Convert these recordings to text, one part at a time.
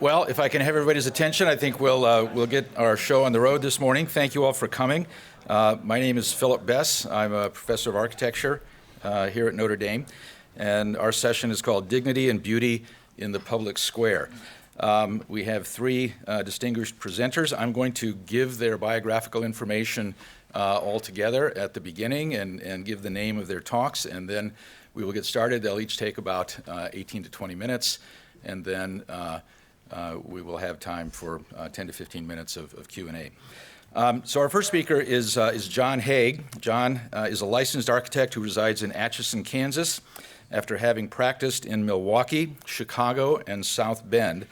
Well, if I can have everybody's attention, I think we'll get our show on the road this morning. Thank you all for coming. My name is Philip Bess. I'm a professor of architecture here at Notre Dame, and our session is called Dignity and Beauty in the Public Square. We have three distinguished presenters. I'm going to give their biographical information all together at the beginning and give the name of their talks, and then we will get started. They'll each take about 18 to 20 minutes, and then we will have time for 10 to 15 minutes of Q&A. So our first speaker is John Hague. John is a licensed architect who resides in Atchison, Kansas, after having practiced in Milwaukee, Chicago, and South Bend.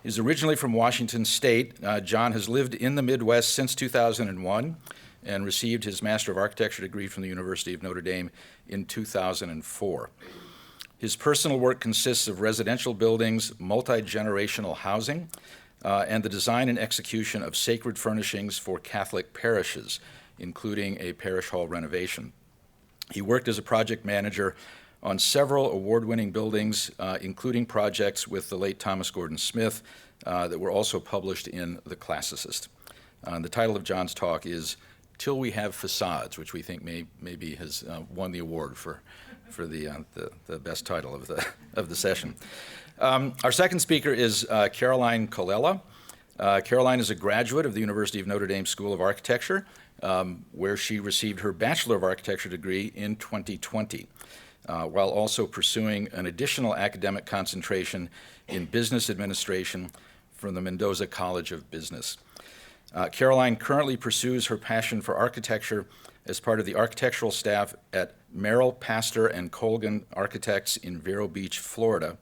He's originally from Washington State. John has lived in the Midwest since 2001 and received his Master of Architecture degree from the University of Notre Dame in 2004. His personal work consists of residential buildings, multi-generational housing, and the design and execution of sacred furnishings for Catholic parishes, including a parish hall renovation. He worked as a project manager on several award-winning buildings, including projects with the late Thomas Gordon Smith that were also published in The Classicist. The title of John's talk is Till We Have Facades, which we think maybe has won the award for the best title of the session. Our second speaker is Caroline Colella. Caroline is a graduate of the University of Notre Dame School of Architecture, where she received her Bachelor of Architecture degree in 2020, while also pursuing an additional academic concentration in business administration from the Mendoza College of Business. Caroline currently pursues her passion for architecture as part of the architectural staff at Merrill, Pastor, and Colgan Architects in Vero Beach, Florida,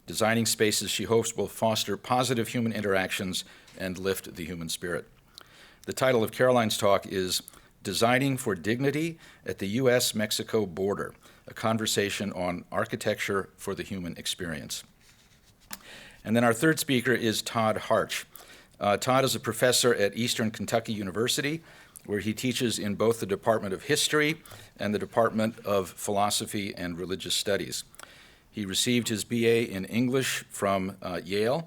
designing spaces she hopes will foster positive human interactions and lift the human spirit. The title of Caroline's talk is Designing for Dignity at the U.S.-Mexico Border, a conversation on architecture for the human experience. And then our third speaker is Todd Harch. Todd is a professor at Eastern Kentucky University, where he teaches in both the Department of History and the Department of Philosophy and Religious Studies. He received his BA in English from Yale,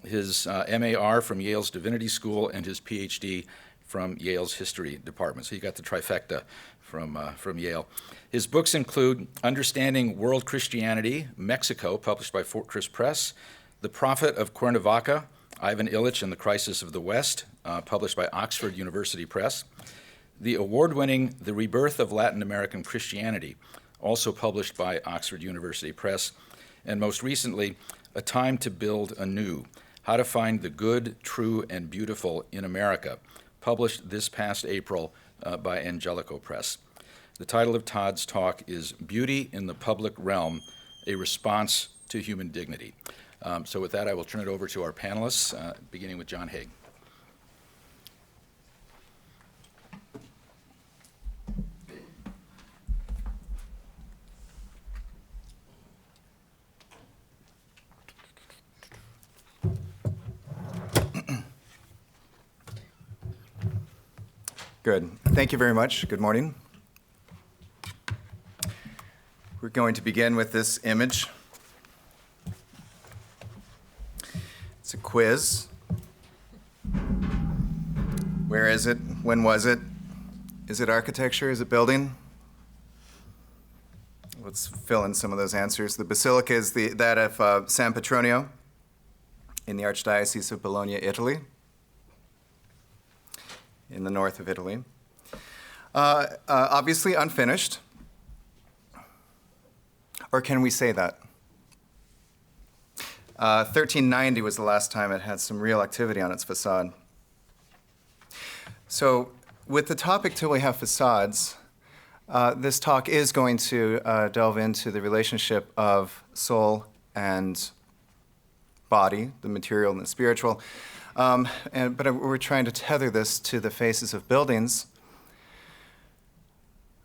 his MAR from Yale's Divinity School, and his PhD from Yale's History Department. So he got the trifecta from Yale. His books include Understanding World Christianity, Mexico, published by Fort Chris Press, The Prophet of Cuernavaca, Ivan Illich and the Crisis of the West, published by Oxford University Press. The award-winning The Rebirth of Latin American Christianity, also published by Oxford University Press. And most recently, A Time to Build Anew, How to Find the Good, True, and Beautiful in America, published this past April by Angelico Press. The title of Todd's talk is Beauty in the Public Realm, a Response to Human Dignity. So with that, I will turn it over to our panelists, beginning with John Hague. Good. Thank you very much. Good morning. We're going to begin with this image. It's a quiz. Where is it? When was it? Is it architecture? Is it building? Let's fill in some of those answers. The basilica is that of San Petronio in the Archdiocese of Bologna, Italy, in the north of Italy. Obviously unfinished. Or can we say that? 1390 was the last time it had some real activity on its facade. So with the topic Till We Have Facades, this talk is going to delve into the relationship of soul and body, the material and the spiritual. But we're trying to tether this to the faces of buildings,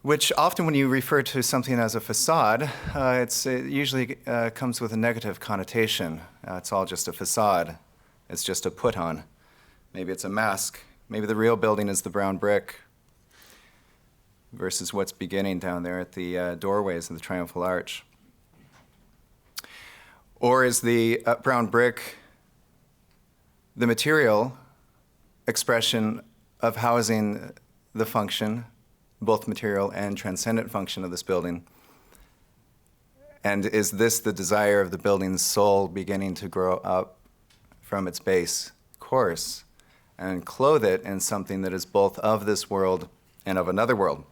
which often when you refer to something as a facade, it usually comes with a negative connotation. It's all just a facade. It's just a put-on. Maybe it's a mask. Maybe the real building is the brown brick versus what's beginning down there at the doorways of the Triumphal Arch. Or is the brown brick the material expression of housing the function, both material and transcendent function of this building? And is this the desire of the building's soul beginning to grow up from its base course and clothe it in something that is both of this world and of another world?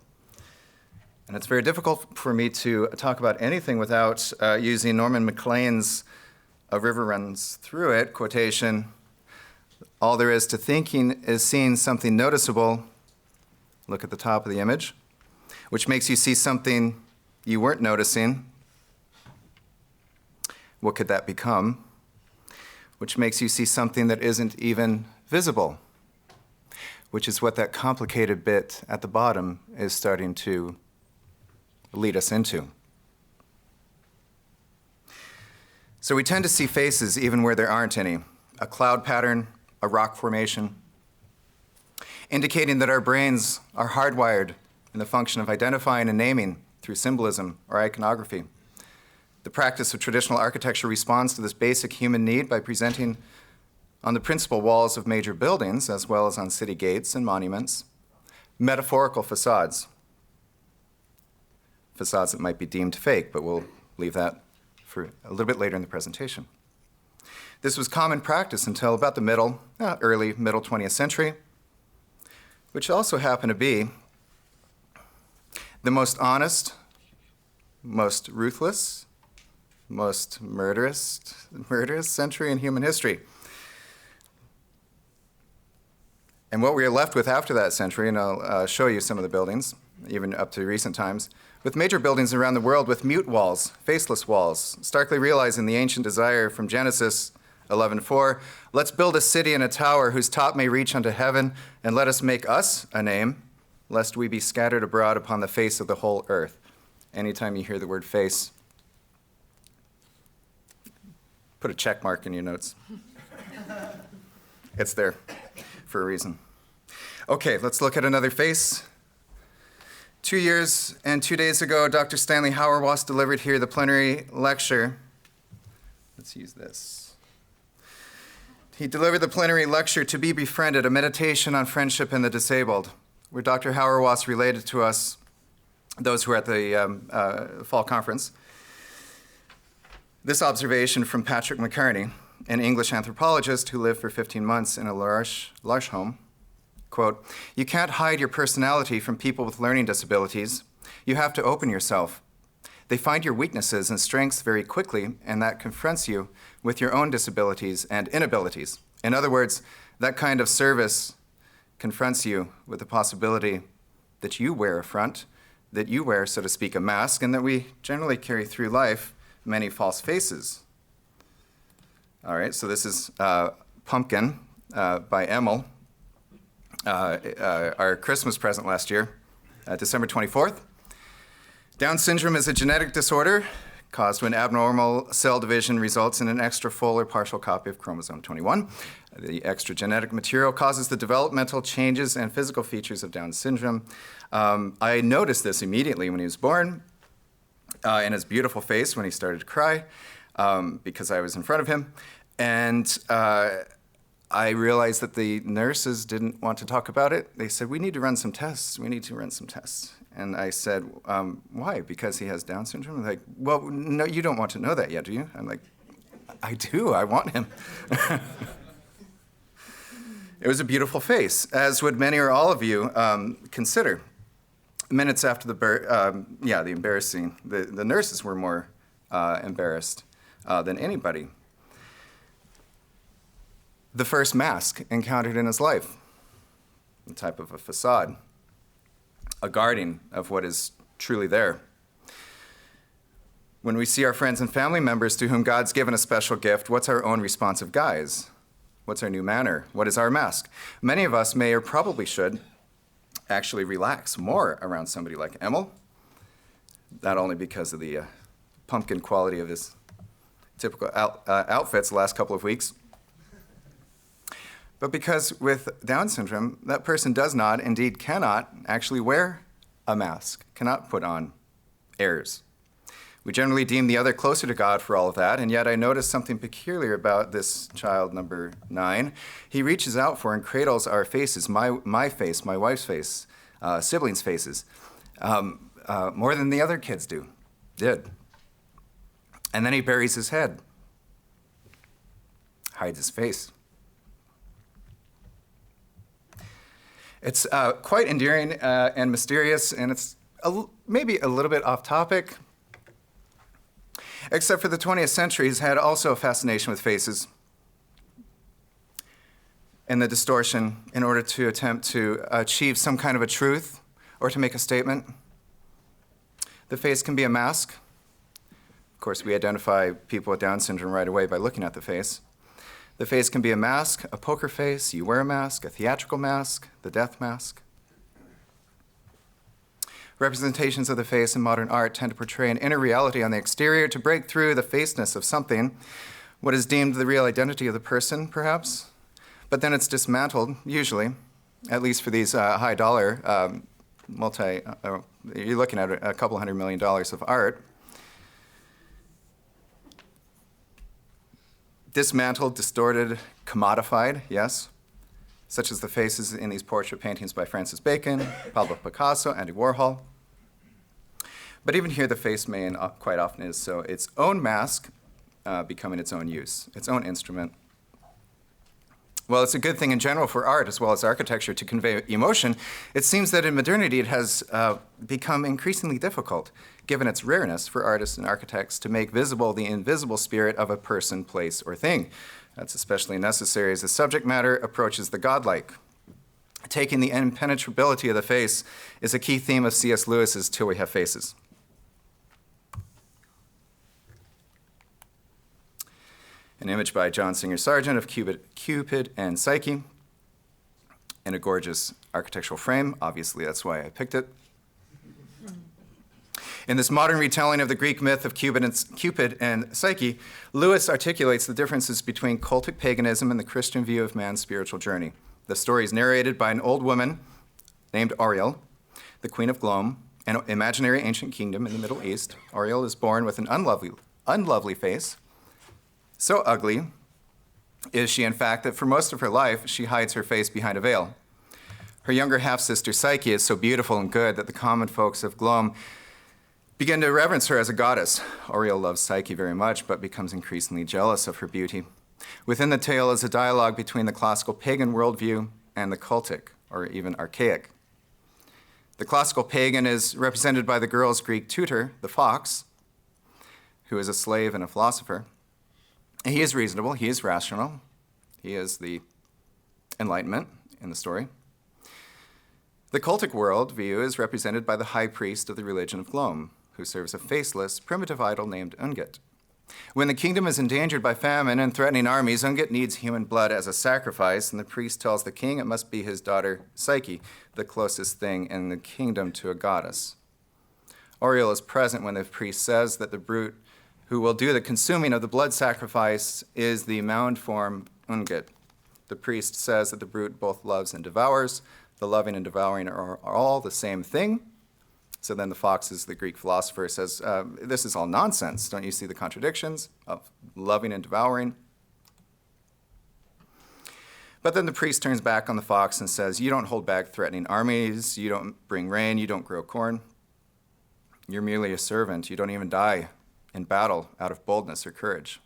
And it's very difficult for me to talk about anything without using Norman Maclean's "A River Runs Through It" quotation. All there is to thinking is seeing something noticeable. Look at the top of the image, which makes you see something you weren't noticing. What could that become? Which makes you see something that isn't even visible, which is what that complicated bit at the bottom is starting to lead us into. So we tend to see faces even where there aren't any, a cloud pattern, a rock formation, indicating that our brains are hardwired in the function of identifying and naming through symbolism or iconography. The practice of traditional architecture responds to this basic human need by presenting on the principal walls of major buildings, as well as on city gates and monuments, metaphorical facades. Facades that might be deemed fake, but we'll leave that for a little bit later in the presentation. This was common practice until about the early middle 20th century, which also happened to be the most honest, most ruthless, most murderous century in human history. And what we are left with after that century, and I'll show you some of the buildings, even up to recent times, with major buildings around the world with mute walls, faceless walls, starkly realizing the ancient desire from Genesis 11:4, let's build a city and a tower whose top may reach unto heaven, and let us make us a name, lest we be scattered abroad upon the face of the whole earth. Anytime you hear the word face, put a check mark in your notes. It's there for a reason. Okay, let's look at another face. 2 years and 2 days ago, Dr. Stanley Hauerwas delivered here the plenary lecture. Let's use this. He delivered the plenary lecture, "To Be Befriended, a Meditation on Friendship and the Disabled," where Dr. Hauerwas related to us, those who were at the fall conference, this observation from Patrick McCartney, an English anthropologist who lived for 15 months in a L'Arche home. Quote, "You can't hide your personality from people with learning disabilities. You have to open yourself. They find your weaknesses and strengths very quickly, and that confronts you with your own disabilities and inabilities. In other words, that kind of service confronts you with the possibility that you wear a front, that you wear, so to speak, a mask, and that we generally carry through life many false faces." All right, so this is Pumpkin by Emil, our Christmas present last year, December 24th. Down syndrome is a genetic disorder caused when abnormal cell division results in an extra full or partial copy of chromosome 21. The extra genetic material causes the developmental changes and physical features of Down syndrome. I noticed this immediately when he was born, in his beautiful face when he started to cry, because I was in front of him. And I realized that the nurses didn't want to talk about it. They said, "We need to run some tests. We need to run some tests." And I said, "Why? Because he has Down syndrome?" They're like, "Well, no, you don't want to know that yet, do you?" I'm like, "I do. I want him." It was a beautiful face, as would many or all of you consider. Minutes after the embarrassing, the nurses were more embarrassed than anybody. The first mask encountered in his life, a type of a facade, a guarding of what is truly there. When we see our friends and family members to whom God's given a special gift, what's our own responsive guise? What's our new manner? What is our mask? Many of us may or probably should actually relax more around somebody like Emil, not only because of the pumpkin quality of his typical outfits the last couple of weeks, but because with Down syndrome, that person does not, indeed cannot, actually wear a mask, cannot put on airs. We generally deem the other closer to God for all of that, and yet I noticed something peculiar about this child, number 9. He reaches out for and cradles our faces, my face, my wife's face, siblings' faces, more than the other kids did. And then he buries his head, hides his face. It's quite endearing and mysterious, and it's maybe a little bit off topic, except for the 20th century has had also a fascination with faces and the distortion in order to attempt to achieve some kind of a truth or to make a statement. The face can be a mask. Of course, we identify people with Down syndrome right away by looking at the face. The face can be a mask, a poker face, you wear a mask, a theatrical mask, the death mask. Representations of the face in modern art tend to portray an inner reality on the exterior to break through the faceness of something, what is deemed the real identity of the person, perhaps. But then it's dismantled, usually, at least for these high dollar, you're looking at a couple $100 million of art. Dismantled, distorted, commodified, yes, such as the faces in these portrait paintings by Francis Bacon, Pablo Picasso, Andy Warhol. But even here, the face may, and quite often is so, its own mask becoming its own use, its own instrument. Well, it's a good thing in general for art as well as architecture to convey emotion. It seems that in modernity it has become increasingly difficult, given its rareness, for artists and architects to make visible the invisible spirit of a person, place, or thing. That's especially necessary as the subject matter approaches the godlike. Taking the impenetrability of the face is a key theme of C.S. Lewis's Till We Have Faces. An image by John Singer Sargent of Cupid and Psyche in a gorgeous architectural frame. Obviously, that's why I picked it. In this modern retelling of the Greek myth of Cupid and Psyche, Lewis articulates the differences between cultic paganism and the Christian view of man's spiritual journey. The story is narrated by an old woman named Ariel, the Queen of Glome, an imaginary ancient kingdom in the Middle East. Ariel is born with an unlovely face. So ugly is she, in fact, that for most of her life, she hides her face behind a veil. Her younger half-sister, Psyche, is so beautiful and good that the common folks of Glome begin to reverence her as a goddess. Ariel loves Psyche very much, but becomes increasingly jealous of her beauty. Within the tale is a dialogue between the classical pagan worldview and the cultic, or even archaic. The classical pagan is represented by the girl's Greek tutor, the fox, who is a slave and a philosopher. He is reasonable, he is rational, he is the enlightenment in the story. The cultic worldview is represented by the high priest of the religion of Glome, who serves a faceless, primitive idol named Ungit. When the kingdom is endangered by famine and threatening armies, Ungit needs human blood as a sacrifice, and the priest tells the king it must be his daughter Psyche, the closest thing in the kingdom to a goddess. Ariel is present when the priest says that the brute who will do the consuming of the blood sacrifice is the mound form Ungit. The priest says that the brute both loves and devours. The loving and devouring are all the same thing. So then the fox, the Greek philosopher, says, this is all nonsense. Don't you see the contradictions of loving and devouring? But then the priest turns back on the fox and says, you don't hold back threatening armies. You don't bring rain. You don't grow corn. You're merely a servant. You don't even die in battle out of boldness or courage.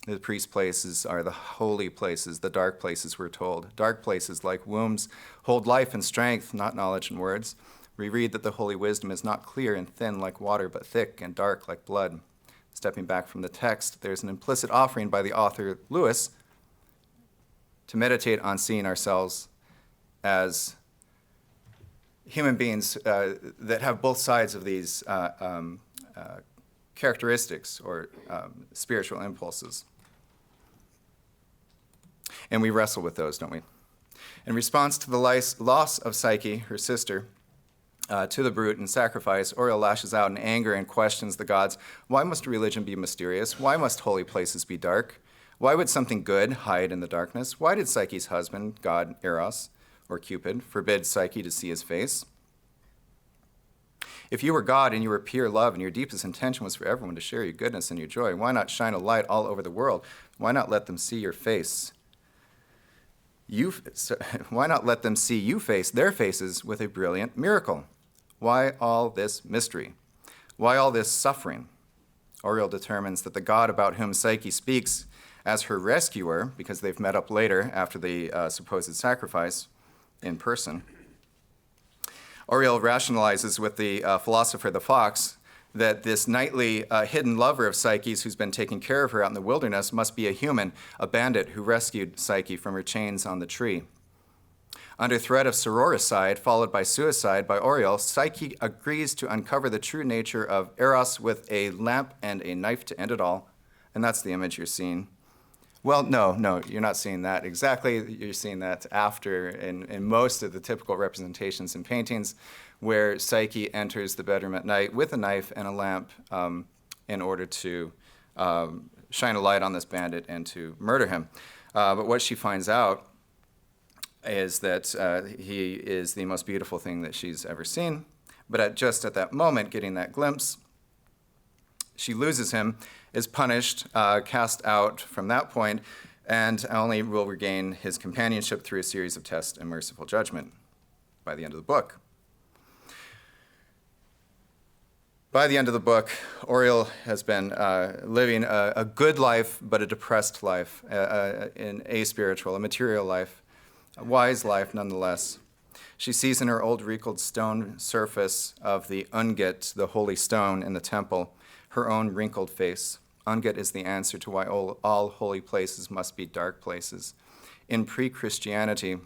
The priest places are the holy places, the dark places, we're told. Dark places like wombs hold life and strength, not knowledge and words. We read that the holy wisdom is not clear and thin like water, but thick and dark like blood. Stepping back from the text, there's an implicit offering by the author Lewis to meditate on seeing ourselves as human beings that have both sides of these characteristics or spiritual impulses. And we wrestle with those, don't we? In response to the loss of Psyche, her sister, to the brute in sacrifice, Ariel lashes out in anger and questions the gods. Why must religion be mysterious? Why must holy places be dark? Why would something good hide in the darkness? Why did Psyche's husband, god Eros, or Cupid, forbid Psyche to see his face? If you were God and you were pure love and your deepest intention was for everyone to share your goodness and your joy, why not shine a light all over the world? Why not let them see your face? Why not let them see you face their faces with a brilliant miracle? Why all this mystery? Why all this suffering? Oriel determines that the God about whom Psyche speaks as her rescuer, because they've met up later after the supposed sacrifice in person, Oriel rationalizes with the philosopher the fox that this nightly hidden lover of Psyche's who's been taking care of her out in the wilderness must be a human, a bandit who rescued Psyche from her chains on the tree. Under threat of sororicide, followed by suicide by Oriel, Psyche agrees to uncover the true nature of Eros with a lamp and a knife to end it all. And that's the image you're seeing. Well, no, you're not seeing that exactly. You're seeing that after in most of the typical representations in paintings where Psyche enters the bedroom at night with a knife and a lamp in order to shine a light on this bandit and to murder him. But what she finds out is that he is the most beautiful thing that she's ever seen. But just at that moment, getting that glimpse, she loses him, is punished, cast out from that point, and only will regain his companionship through a series of tests and merciful judgment by the end of the book. By the end of the book, Oriel has been living a good life, but a depressed life, an aspiritual, a material life, a wise life nonetheless. She sees in her old wrinkled stone surface of the unget, the holy stone in the temple, her own wrinkled face. Unget is the answer to why all holy places must be dark places. In pre-Christianity,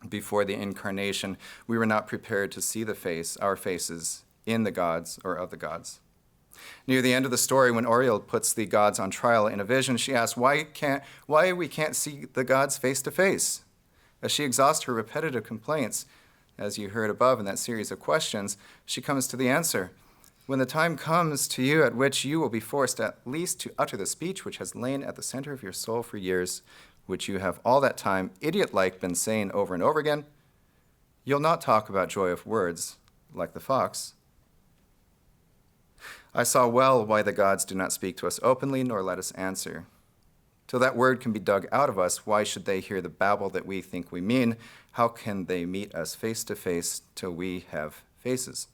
before the incarnation, we were not prepared to see our faces, in the gods or of the gods. Near the end of the story, when Oriel puts the gods on trial in a vision, she asks why we can't see the gods face to face. As she exhausts her repetitive complaints, as you heard above in that series of questions, she comes to the answer. When the time comes to you at which you will be forced at least to utter the speech which has lain at the center of your soul for years, which you have all that time, idiot-like, been saying over and over again, you'll not talk about joy of words, like the fox. I saw well why the gods do not speak to us openly, nor let us answer. Till that word can be dug out of us, why should they hear the babble that we think we mean? How can they meet us face to face till we have faces?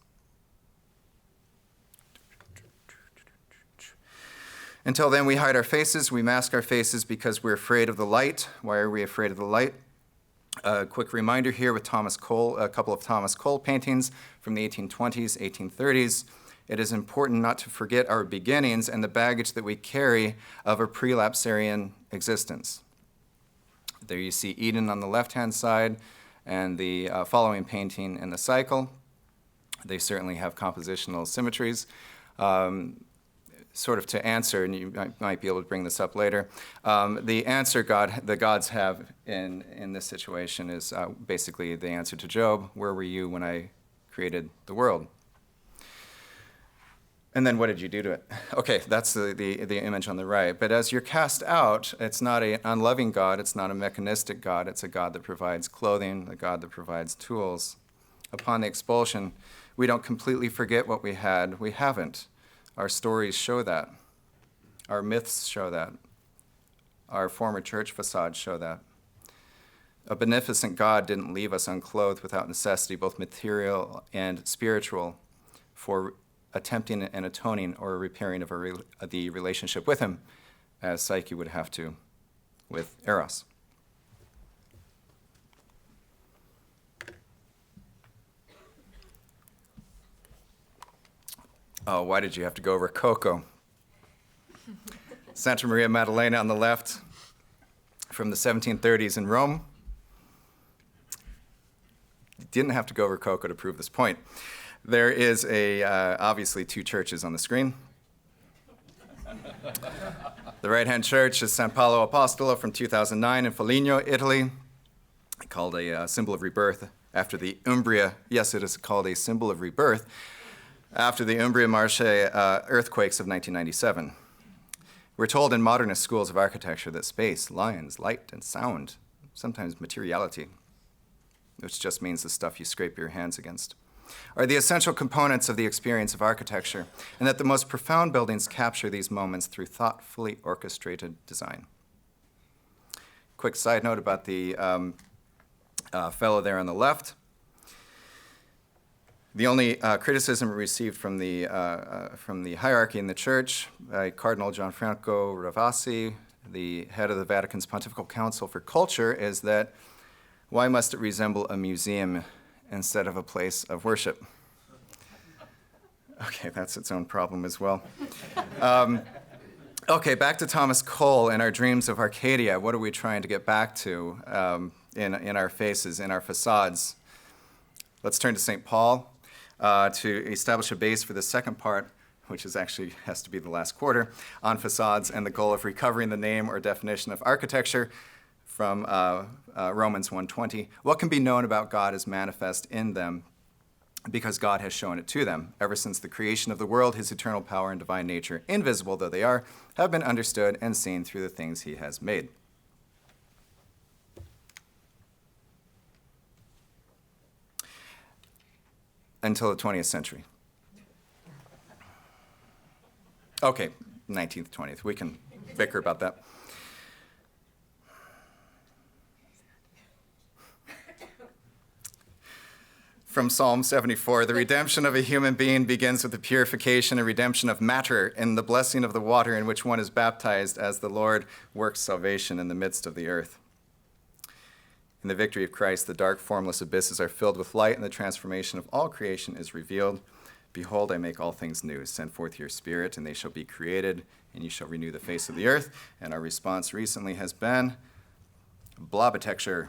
Until then, we hide our faces, we mask our faces because we're afraid of the light. Why are we afraid of the light? A quick reminder here with Thomas Cole, a couple of Thomas Cole paintings from the 1820s, 1830s. It is important not to forget our beginnings and the baggage that we carry of a prelapsarian existence. There you see Eden on the left-hand side and the following painting in the cycle. They certainly have compositional symmetries. Sort of to answer, and you might be able to bring this up later, the answer the gods have in this situation is basically the answer to Job, where were you when I created the world? And then what did you do to it? Okay, that's the image on the right. But as you're cast out, it's not an unloving God, it's not a mechanistic God, it's a God that provides clothing, a God that provides tools. Upon the expulsion, we don't completely forget what we had. We haven't. Our stories show that. Our myths show that. Our former church facades show that. A beneficent God didn't leave us unclothed without necessity, both material and spiritual, for attempting and atoning or repairing of the relationship with him, as Psyche would have to with Eros. Oh, why did you have to go over Coco? Santa Maria Maddalena on the left, from the 1730s in Rome. Didn't have to go over Coco to prove this point. There is obviously two churches on the screen. The right-hand church is San Paolo Apostolo from 2009 in Foligno, Italy, called a symbol of rebirth after the Umbria. Yes, it is called a symbol of rebirth after the Umbria Marche earthquakes of 1997. We're told in modernist schools of architecture that space, lines, light, and sound, sometimes materiality, which just means the stuff you scrape your hands against, are the essential components of the experience of architecture, and that the most profound buildings capture these moments through thoughtfully orchestrated design. Quick side note about the fellow there on the left. The only criticism received from the hierarchy in the church by Cardinal Gianfranco Ravasi, the head of the Vatican's Pontifical Council for Culture, is that why must it resemble a museum instead of a place of worship? Okay, that's its own problem as well. Okay, back to Thomas Cole and our dreams of Arcadia. What are we trying to get back to in our faces, in our facades? Let's turn to St. Paul to establish a base for the second part, which is actually has to be the last quarter, on facades and the goal of recovering the name or definition of architecture from Romans 1:20. What can be known about God is manifest in them because God has shown it to them. Ever since the creation of the world, his eternal power and divine nature, invisible though they are, have been understood and seen through the things he has made. Until the 20th century. Okay, 19th, 20th. We can bicker about that. From Psalm 74, the redemption of a human being begins with the purification and redemption of matter and the blessing of the water in which one is baptized as the Lord works salvation in the midst of the earth. In the victory of Christ, the dark, formless abysses are filled with light, and the transformation of all creation is revealed. Behold, I make all things new. Send forth your Spirit, and they shall be created, and you shall renew the face of the earth. And our response recently has been blobitecture.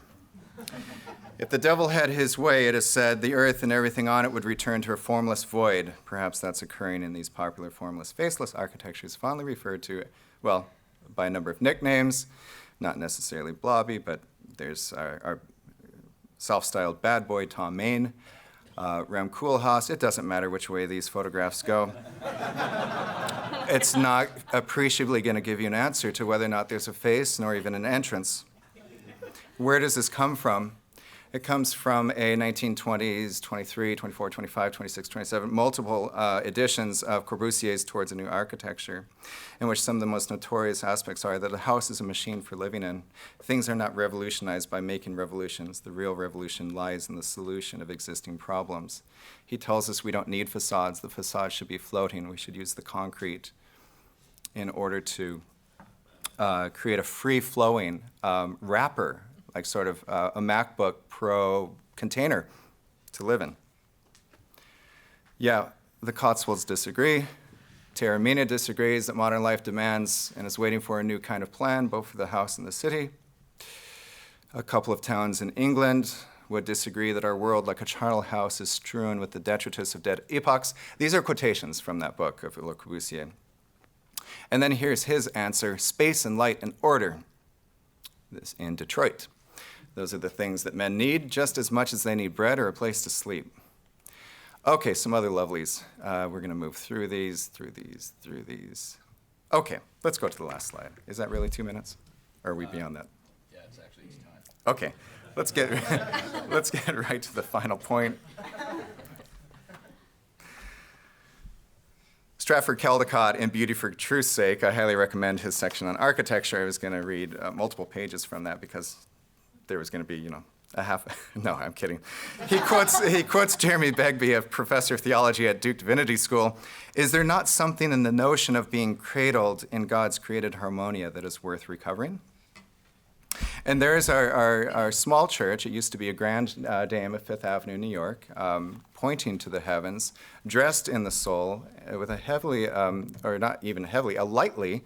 If the devil had his way, it is said, the earth and everything on it would return to a formless void. Perhaps that's occurring in these popular formless, faceless architectures, fondly referred to, well, by a number of nicknames, not necessarily blobby, but there's our self-styled bad boy, Tom Main, Rem Koolhaas. It doesn't matter which way these photographs go. It's not appreciably going to give you an answer to whether or not there's a face, nor even an entrance. Where does this come from? It comes from a 1920s, 23, 24, 25, 26, 27, multiple editions of Corbusier's Towards a New Architecture, in which some of the most notorious aspects are that a house is a machine for living in. Things are not revolutionized by making revolutions. The real revolution lies in the solution of existing problems. He tells us we don't need facades. The facade should be floating. We should use the concrete in order to create a free-flowing wrapper, like sort of a MacBook Pro container to live in. Yeah, the Cotswolds disagree. Taormina disagrees that modern life demands and is waiting for a new kind of plan, both for the house and the city. A couple of towns in England would disagree that our world, like a charnel house, is strewn with the detritus of dead epochs. These are quotations from that book of Le Corbusier. And then here's his answer: space and light and order. This in Detroit. Those are the things that men need just as much as they need bread or a place to sleep. Okay, some other lovelies. We're going to move through these. Okay, let's go to the last slide. Is that really 2 minutes? Or are we beyond that? Yeah, it's actually time. Okay, let's get right to the final point. Stratford Caldecott, in Beauty for Truth's Sake, I highly recommend his section on architecture. I was going to read multiple pages from that because there was going to be, a half. No, I'm kidding. He quotes Jeremy Begbie, a professor of theology at Duke Divinity School. Is there not something in the notion of being cradled in God's created harmonia that is worth recovering? And there's our small church. It used to be a grand dame of Fifth Avenue, New York, pointing to the heavens, dressed in the soul, with a heavily, or not even heavily, a lightly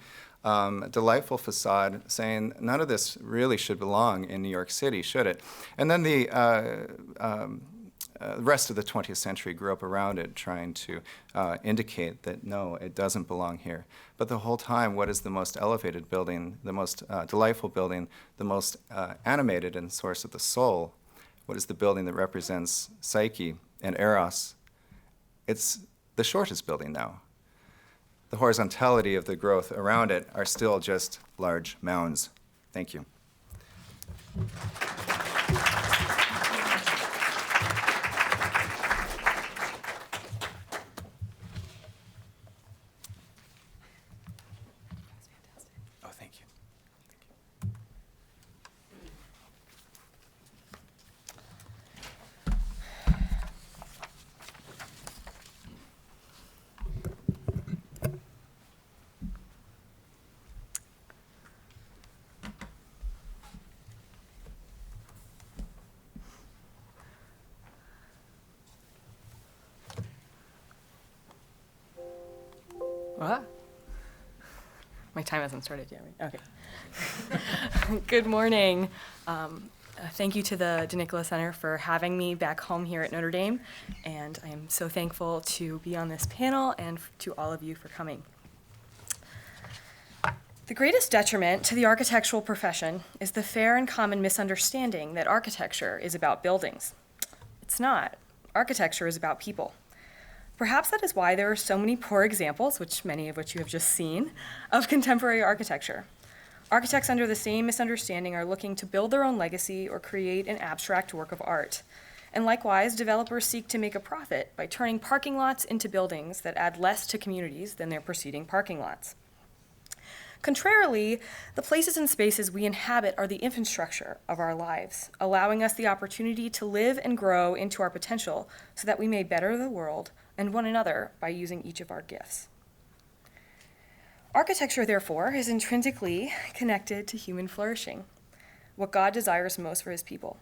delightful facade, saying none of this really should belong in New York City, should it? And then the rest of the 20th century grew up around it, trying to indicate that no, it doesn't belong here. But the whole time, what is the most elevated building, the most delightful building, the most animated and source of the soul? What is the building that represents psyche and eros? It's the shortest building now. The horizontality of the growth around it are still just large mounds. Thank you. What? My time hasn't started yet, right? Okay. Good morning. Thank you to the DeNicola Center for having me back home here at Notre Dame, and I am so thankful to be on this panel and to all of you for coming. The greatest detriment to the architectural profession is the fair and common misunderstanding that architecture is about buildings. It's not. Architecture is about people. Perhaps that is why there are so many poor examples, many of which you have just seen, of contemporary architecture. Architects under the same misunderstanding are looking to build their own legacy or create an abstract work of art. And likewise, developers seek to make a profit by turning parking lots into buildings that add less to communities than their preceding parking lots. Contrarily, the places and spaces we inhabit are the infrastructure of our lives, allowing us the opportunity to live and grow into our potential so that we may better the world and one another by using each of our gifts. Architecture, therefore, is intrinsically connected to human flourishing, what God desires most for his people.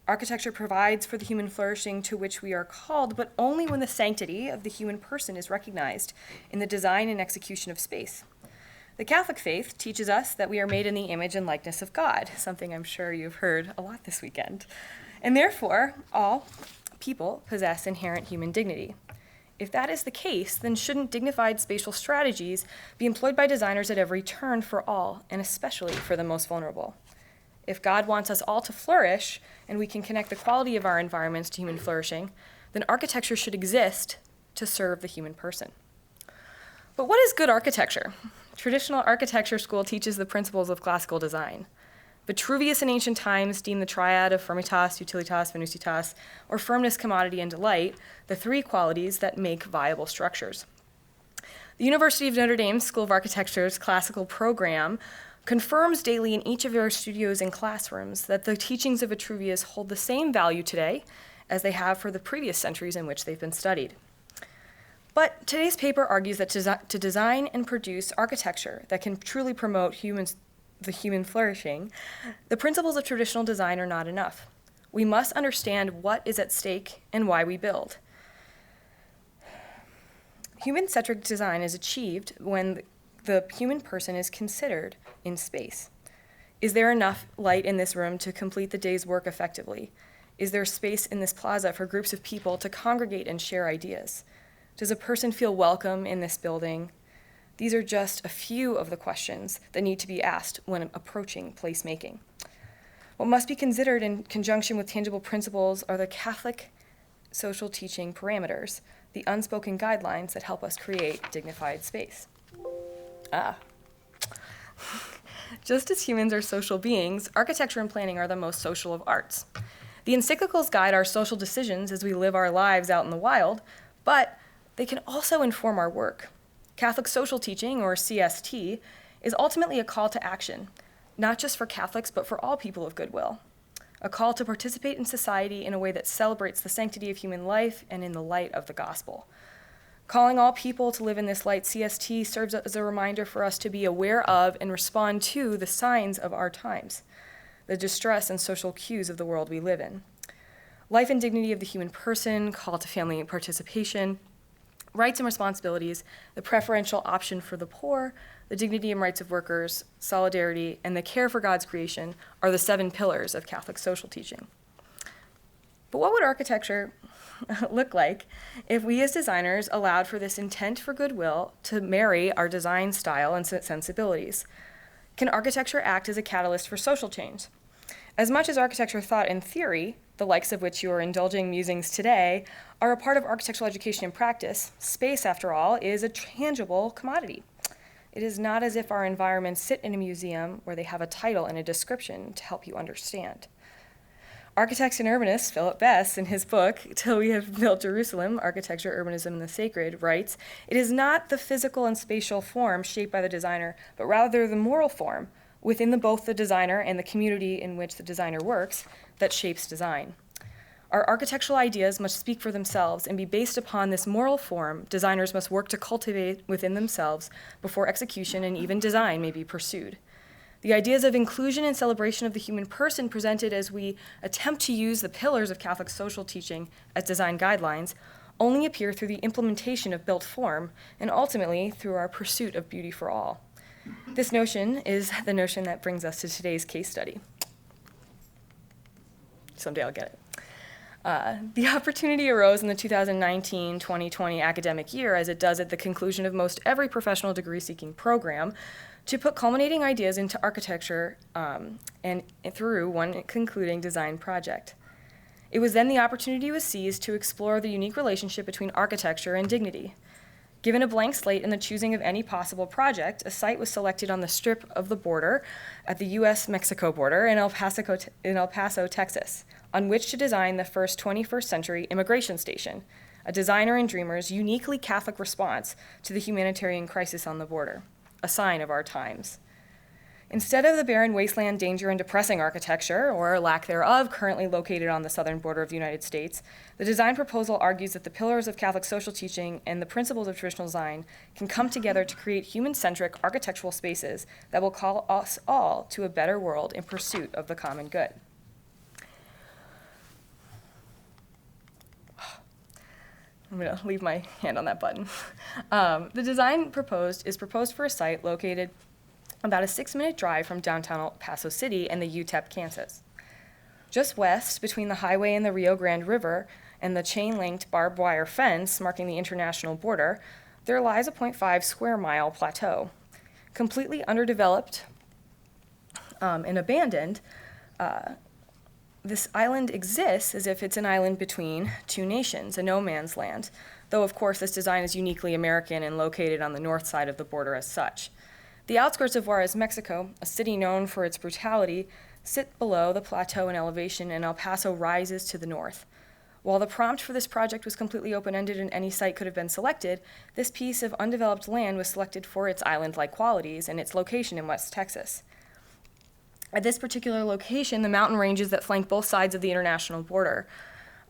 Architecture provides for the human flourishing to which we are called, but only when the sanctity of the human person is recognized in the design and execution of space. The Catholic faith teaches us that we are made in the image and likeness of God, something I'm sure you've heard a lot this weekend. And therefore, all people possess inherent human dignity. If that is the case, then shouldn't dignified spatial strategies be employed by designers at every turn for all, and especially for the most vulnerable? If God wants us all to flourish, and we can connect the quality of our environments to human flourishing, then architecture should exist to serve the human person. But what is good architecture? Traditional architecture school teaches the principles of classical design. Vitruvius in ancient times deemed the triad of firmitas, utilitas, venusitas, or firmness, commodity, and delight, the three qualities that make viable structures. The University of Notre Dame School of Architecture's classical program confirms daily in each of our studios and classrooms that the teachings of Vitruvius hold the same value today as they have for the previous centuries in which they've been studied. But today's paper argues that to design and produce architecture that can truly promote the human flourishing, the principles of traditional design are not enough. We must understand what is at stake and why we build. Human-centric design is achieved when the human person is considered in space. Is there enough light in this room to complete the day's work effectively? Is there space in this plaza for groups of people to congregate and share ideas? Does a person feel welcome in this building? These are just a few of the questions that need to be asked when approaching placemaking. What must be considered in conjunction with tangible principles are the Catholic social teaching parameters, the unspoken guidelines that help us create dignified space. Just as humans are social beings, architecture and planning are the most social of arts. The encyclicals guide our social decisions as we live our lives out in the wild, but they can also inform our work. Catholic social teaching, or CST, is ultimately a call to action, not just for Catholics, but for all people of goodwill. A call to participate in society in a way that celebrates the sanctity of human life and in the light of the gospel. Calling all people to live in this light, CST serves as a reminder for us to be aware of and respond to the signs of our times, the distress and social cues of the world we live in. Life and dignity of the human person, call to family participation, rights and responsibilities, the preferential option for the poor, the dignity and rights of workers, solidarity, and the care for God's creation are the 7 pillars of Catholic social teaching. But what would architecture look like if we as designers allowed for this intent for goodwill to marry our design style and sensibilities? Can architecture act as a catalyst for social change? As much as architecture thought in theory, the likes of which you are indulging musings today, are a part of architectural education and practice, space, after all, is a tangible commodity. It is not as if our environments sit in a museum where they have a title and a description to help you understand. Architect and urbanist Philip Bess, in his book, Till We Have Built Jerusalem, Architecture, Urbanism, and the Sacred, writes, "It is not the physical and spatial form shaped by the designer, but rather the moral form within both the designer and the community in which the designer works that shapes design. Our architectural ideas must speak for themselves and be based upon this moral form designers must work to cultivate within themselves before execution and even design may be pursued. The ideas of inclusion and celebration of the human person presented as we attempt to use the pillars of Catholic social teaching as design guidelines only appear through the implementation of built form and ultimately through our pursuit of beauty for all. This notion is the notion that brings us to today's case study. Someday I'll get it. The opportunity arose in the 2019-2020 academic year, as it does at the conclusion of most every professional degree-seeking program, to put culminating ideas into architecture and through one concluding design project. It was then the opportunity was seized to explore the unique relationship between architecture and dignity. Given a blank slate in the choosing of any possible project, a site was selected on the strip of the border at the U.S.-Mexico border in El Paso, Texas, on which to design the first 21st century immigration station, a designer and dreamer's uniquely Catholic response to the humanitarian crisis on the border, a sign of our times. Instead of the barren wasteland, danger, and depressing architecture, or lack thereof, currently located on the southern border of the United States, the design proposal argues that the pillars of Catholic social teaching and the principles of traditional design can come together to create human-centric architectural spaces that will call us all to a better world in pursuit of the common good. I'm going to leave my hand on that button. The design proposed is proposed for a site located about a 6-minute drive from downtown El Paso City and the UTEP campus. Just west, between the highway and the Rio Grande River and the chain-linked barbed wire fence marking the international border, there lies a 0.5 square mile plateau. Completely underdeveloped and abandoned, this island exists as if it's an island between two nations, a no man's land, though of course this design is uniquely American and located on the north side of the border as such. The outskirts of Juarez, Mexico, a city known for its brutality, sit below the plateau in elevation, and El Paso rises to the north. While the prompt for this project was completely open-ended and any site could have been selected, this piece of undeveloped land was selected for its island-like qualities and its location in West Texas. At this particular location, the mountain ranges that flank both sides of the international border.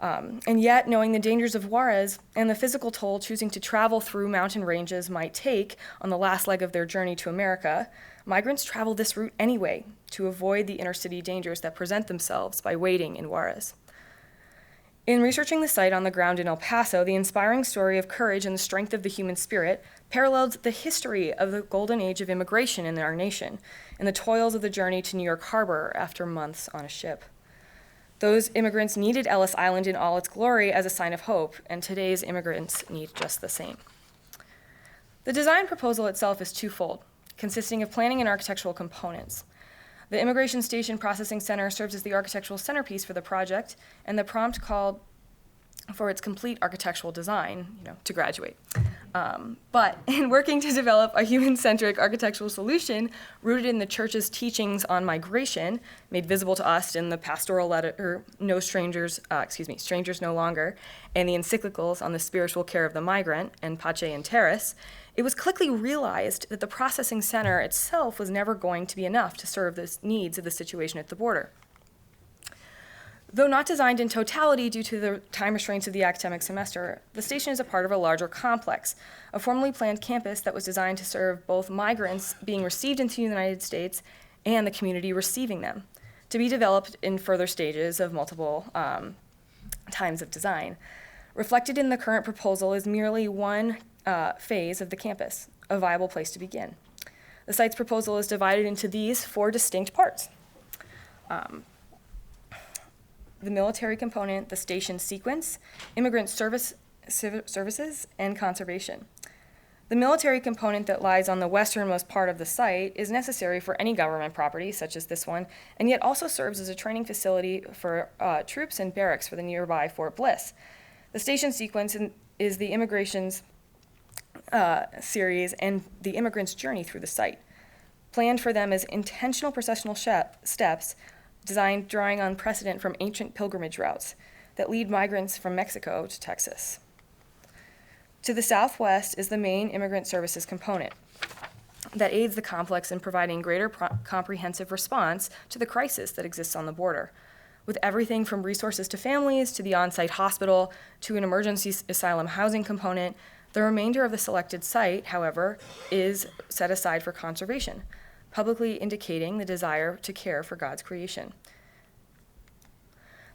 And yet, knowing the dangers of Juarez and the physical toll choosing to travel through mountain ranges might take on the last leg of their journey to America, migrants travel this route anyway to avoid the inner-city dangers that present themselves by waiting in Juarez. In researching the site on the ground in El Paso, the inspiring story of courage and the strength of the human spirit paralleled the history of the golden age of immigration in our nation and the toils of the journey to New York Harbor after months on a ship. Those immigrants needed Ellis Island in all its glory as a sign of hope, and today's immigrants need just the same. The design proposal itself is twofold, consisting of planning and architectural components. The Immigration Station Processing Center serves as the architectural centerpiece for the project, and the prompt called for its complete architectural design, to graduate. But in working to develop a human-centric architectural solution rooted in the Church's teachings on migration, made visible to us in the pastoral letter, Strangers No Longer, and the encyclicals on the spiritual care of the migrant, and Pace and Terrace, it was quickly realized that the processing center itself was never going to be enough to serve the needs of the situation at the border. Though not designed in totality due to the time restraints of the academic semester, the station is a part of a larger complex, a formally planned campus that was designed to serve both migrants being received into the United States and the community receiving them, to be developed in further stages of multiple times of design. Reflected in the current proposal is merely one phase of the campus, a viable place to begin. The site's proposal is divided into these 4 distinct parts. The military component, the station sequence, immigrant services, and conservation. The military component that lies on the westernmost part of the site is necessary for any government property, such as this one, and yet also serves as a training facility for troops and barracks for the nearby Fort Bliss. The station sequence is the immigration's series and the immigrant's journey through the site, planned for them as intentional processional steps designed drawing on precedent from ancient pilgrimage routes that lead migrants from Mexico to Texas. To the southwest is the main immigrant services component that aids the complex in providing greater comprehensive response to the crisis that exists on the border, with everything from resources to families to the on-site hospital to an emergency asylum housing component. The remainder of the selected site, however, is set aside for conservation, publicly indicating the desire to care for God's creation.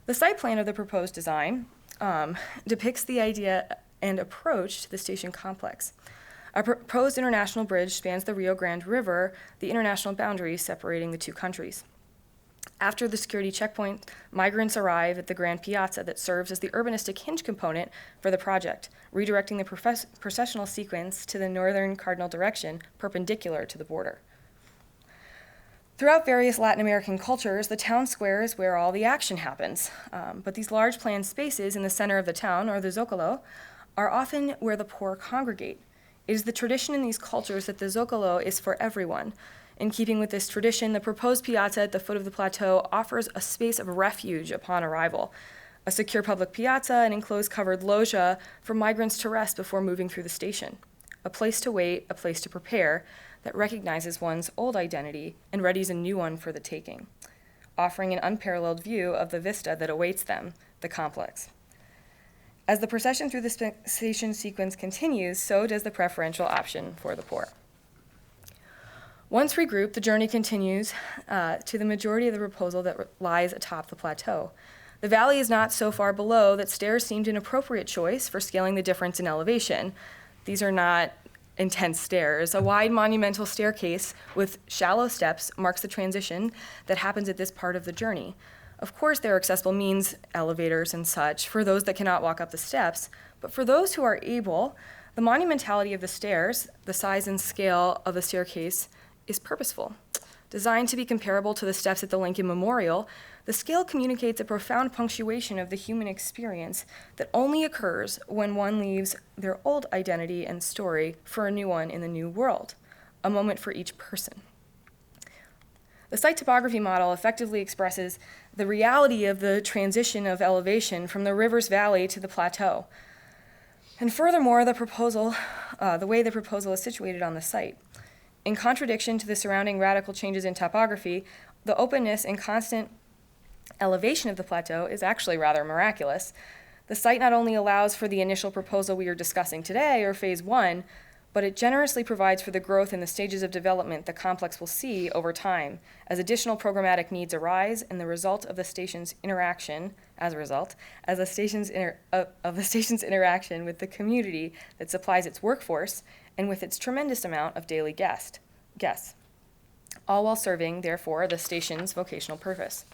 The site plan of the proposed design depicts the idea and approach to the station complex. A proposed international bridge spans the Rio Grande River, the international boundary separating the two countries. After the security checkpoint, migrants arrive at the Grand Piazza that serves as the urbanistic hinge component for the project, redirecting the processional sequence to the northern cardinal direction perpendicular to the border. Throughout various Latin American cultures, the town square is where all the action happens. But these large planned spaces in the center of the town, or the Zocalo, are often where the poor congregate. It is the tradition in these cultures that the Zocalo is for everyone. In keeping with this tradition, the proposed piazza at the foot of the plateau offers a space of refuge upon arrival, a secure public piazza, an enclosed covered loggia for migrants to rest before moving through the station, a place to wait, a place to prepare, that recognizes one's old identity and readies a new one for the taking, offering an unparalleled view of the vista that awaits them, the complex. As the procession through the station sequence continues, so does the preferential option for the poor. Once regrouped, the journey continues to the majority of the proposal that lies atop the plateau. The valley is not so far below that stairs seemed an appropriate choice for scaling the difference in elevation. These are not intense stairs. A wide monumental staircase with shallow steps marks the transition that happens at this part of the journey. Of course, there are accessible means, elevators and such, for those that cannot walk up the steps, but for those who are able, the monumentality of the stairs, the size and scale of the staircase, is purposeful. Designed to be comparable to the steps at the Lincoln Memorial, the scale communicates a profound punctuation of the human experience that only occurs when one leaves their old identity and story for a new one in the new world, a moment for each person. The site topography model effectively expresses the reality of the transition of elevation from the river's valley to the plateau. And furthermore, the way the proposal is situated on the site. In contradiction to the surrounding radical changes in topography, the openness and constant elevation of the plateau is actually rather miraculous. The site not only allows for the initial proposal we are discussing today, or phase 1, but it generously provides for the growth in the stages of development the complex will see over time as additional programmatic needs arise and the result of the station's interaction, of the station's interaction with the community that supplies its workforce and with its tremendous amount of daily guests, all while serving, therefore, the station's vocational purpose.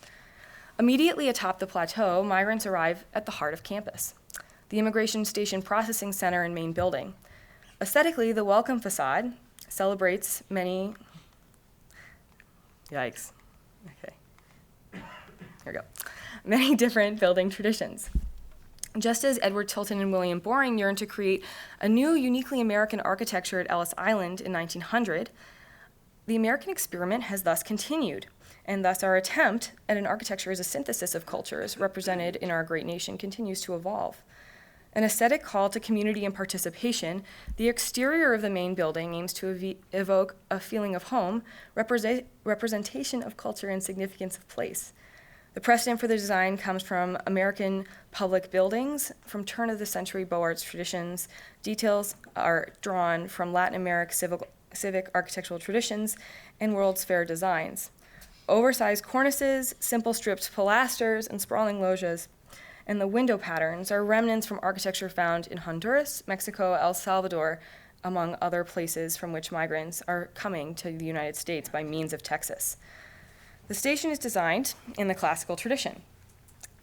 Immediately atop the plateau, migrants arrive at the heart of campus, the Immigration Station Processing Center and main building. Aesthetically, the Welcome Facade celebrates many, many different building traditions. Just as Edward Tilton and William Boring yearned to create a new, uniquely American architecture at Ellis Island in 1900, the American experiment has thus continued, and thus our attempt at an architecture as a synthesis of cultures represented in our great nation continues to evolve. An aesthetic call to community and participation, the exterior of the main building aims to evoke a feeling of home, representation of culture, and significance of place. The precedent for the design comes from American public buildings, from turn-of-the-century Beaux Arts traditions. Details are drawn from Latin American civic architectural traditions and World's Fair designs. Oversized cornices, simple stripped pilasters, and sprawling loggias, and the window patterns are remnants from architecture found in Honduras, Mexico, El Salvador, among other places from which migrants are coming to the United States by means of Texas. The station is designed in the classical tradition.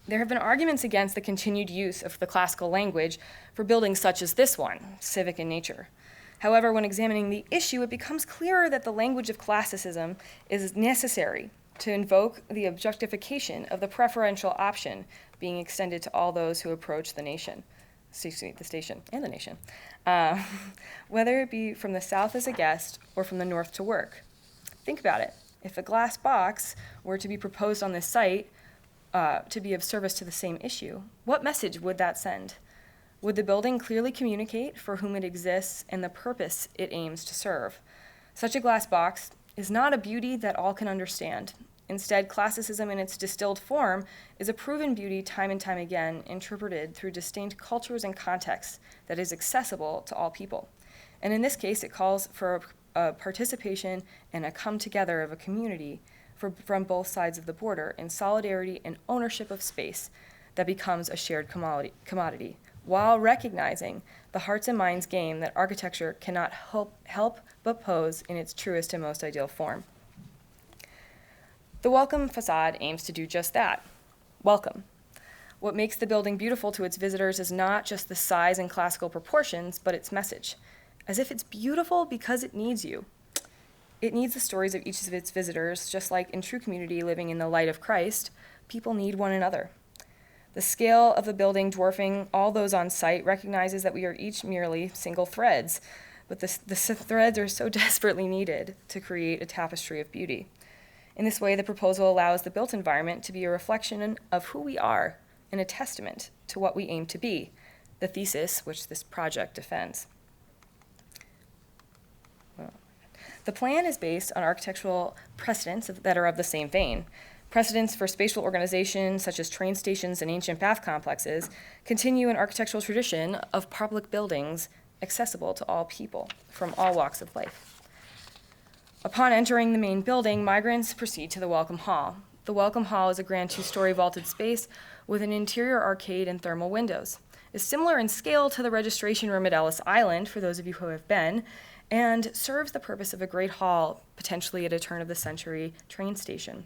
There have been arguments against the continued use of the classical language for buildings such as this one, civic in nature. However, when examining the issue, it becomes clearer that the language of classicism is necessary to invoke the objectification of the preferential option being extended to all those who approach the station, whether it be from the south as a guest or from the north to work. Think about it. If a glass box were to be proposed on this site to be of service to the same issue, what message would that send? Would the building clearly communicate for whom it exists and the purpose it aims to serve? Such a glass box is not a beauty that all can understand. Instead, classicism in its distilled form is a proven beauty time and time again, interpreted through distinct cultures and contexts that is accessible to all people. And in this case, it calls for a participation and a come-together of a community from both sides of the border in solidarity and ownership of space that becomes a shared commodity, while recognizing the hearts and minds game that architecture cannot help but pose in its truest and most ideal form. The Welcome Facade aims to do just that. Welcome. What makes the building beautiful to its visitors is not just the size and classical proportions, but its message. As if it's beautiful because it needs you. It needs the stories of each of its visitors, just like in true community living in the light of Christ, people need one another. The scale of the building dwarfing all those on site recognizes that we are each merely single threads, but the threads are so desperately needed to create a tapestry of beauty. In this way, the proposal allows the built environment to be a reflection of who we are and a testament to what we aim to be, the thesis which this project defends. The plan is based on architectural precedents that are of the same vein. Precedents for spatial organization, such as train stations and ancient bath complexes, continue an architectural tradition of public buildings accessible to all people from all walks of life. Upon entering the main building, migrants proceed to the Welcome Hall. The Welcome Hall is a grand two-story vaulted space with an interior arcade and thermal windows. It's similar in scale to the registration room at Ellis Island, for those of you who have been, and serves the purpose of a great hall, potentially at a turn-of-the-century train station.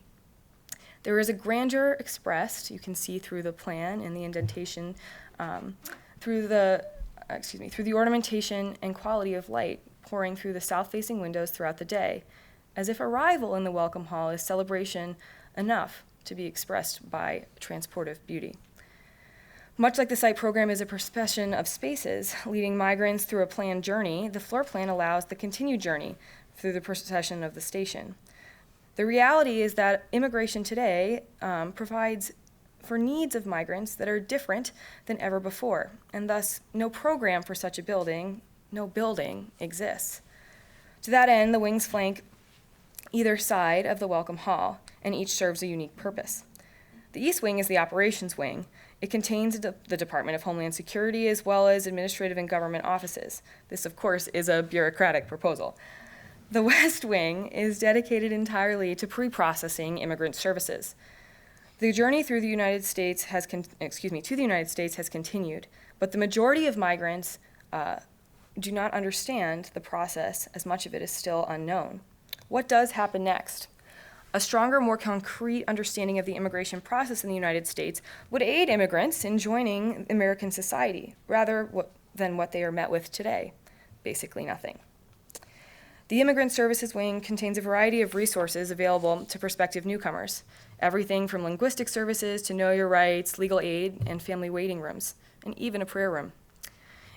There is a grandeur expressed, you can see through the plan and the indentation, through the ornamentation and quality of light pouring through the south-facing windows throughout the day, as if arrival in the Welcome Hall is celebration enough to be expressed by transportive beauty. Much like the site program is a procession of spaces leading migrants through a planned journey, the floor plan allows the continued journey through the procession of the station. The reality is that immigration today provides for needs of migrants that are different than ever before, and thus no program for such a building, no building exists. To that end, the wings flank either side of the Welcome Hall, and each serves a unique purpose. The East Wing is the operations wing. It contains the Department of Homeland Security as well as administrative and government offices. This, of course, is a bureaucratic proposal. The West Wing is dedicated entirely to pre-processing immigrant services. The journey through the United States has continued, but the majority of migrants do not understand the process, as much of it is still unknown. What does happen next? A stronger, more concrete understanding of the immigration process in the United States would aid immigrants in joining American society, rather than what they are met with today, basically nothing. The Immigrant Services Wing contains a variety of resources available to prospective newcomers, everything from linguistic services to know your rights, legal aid, and family waiting rooms, and even a prayer room.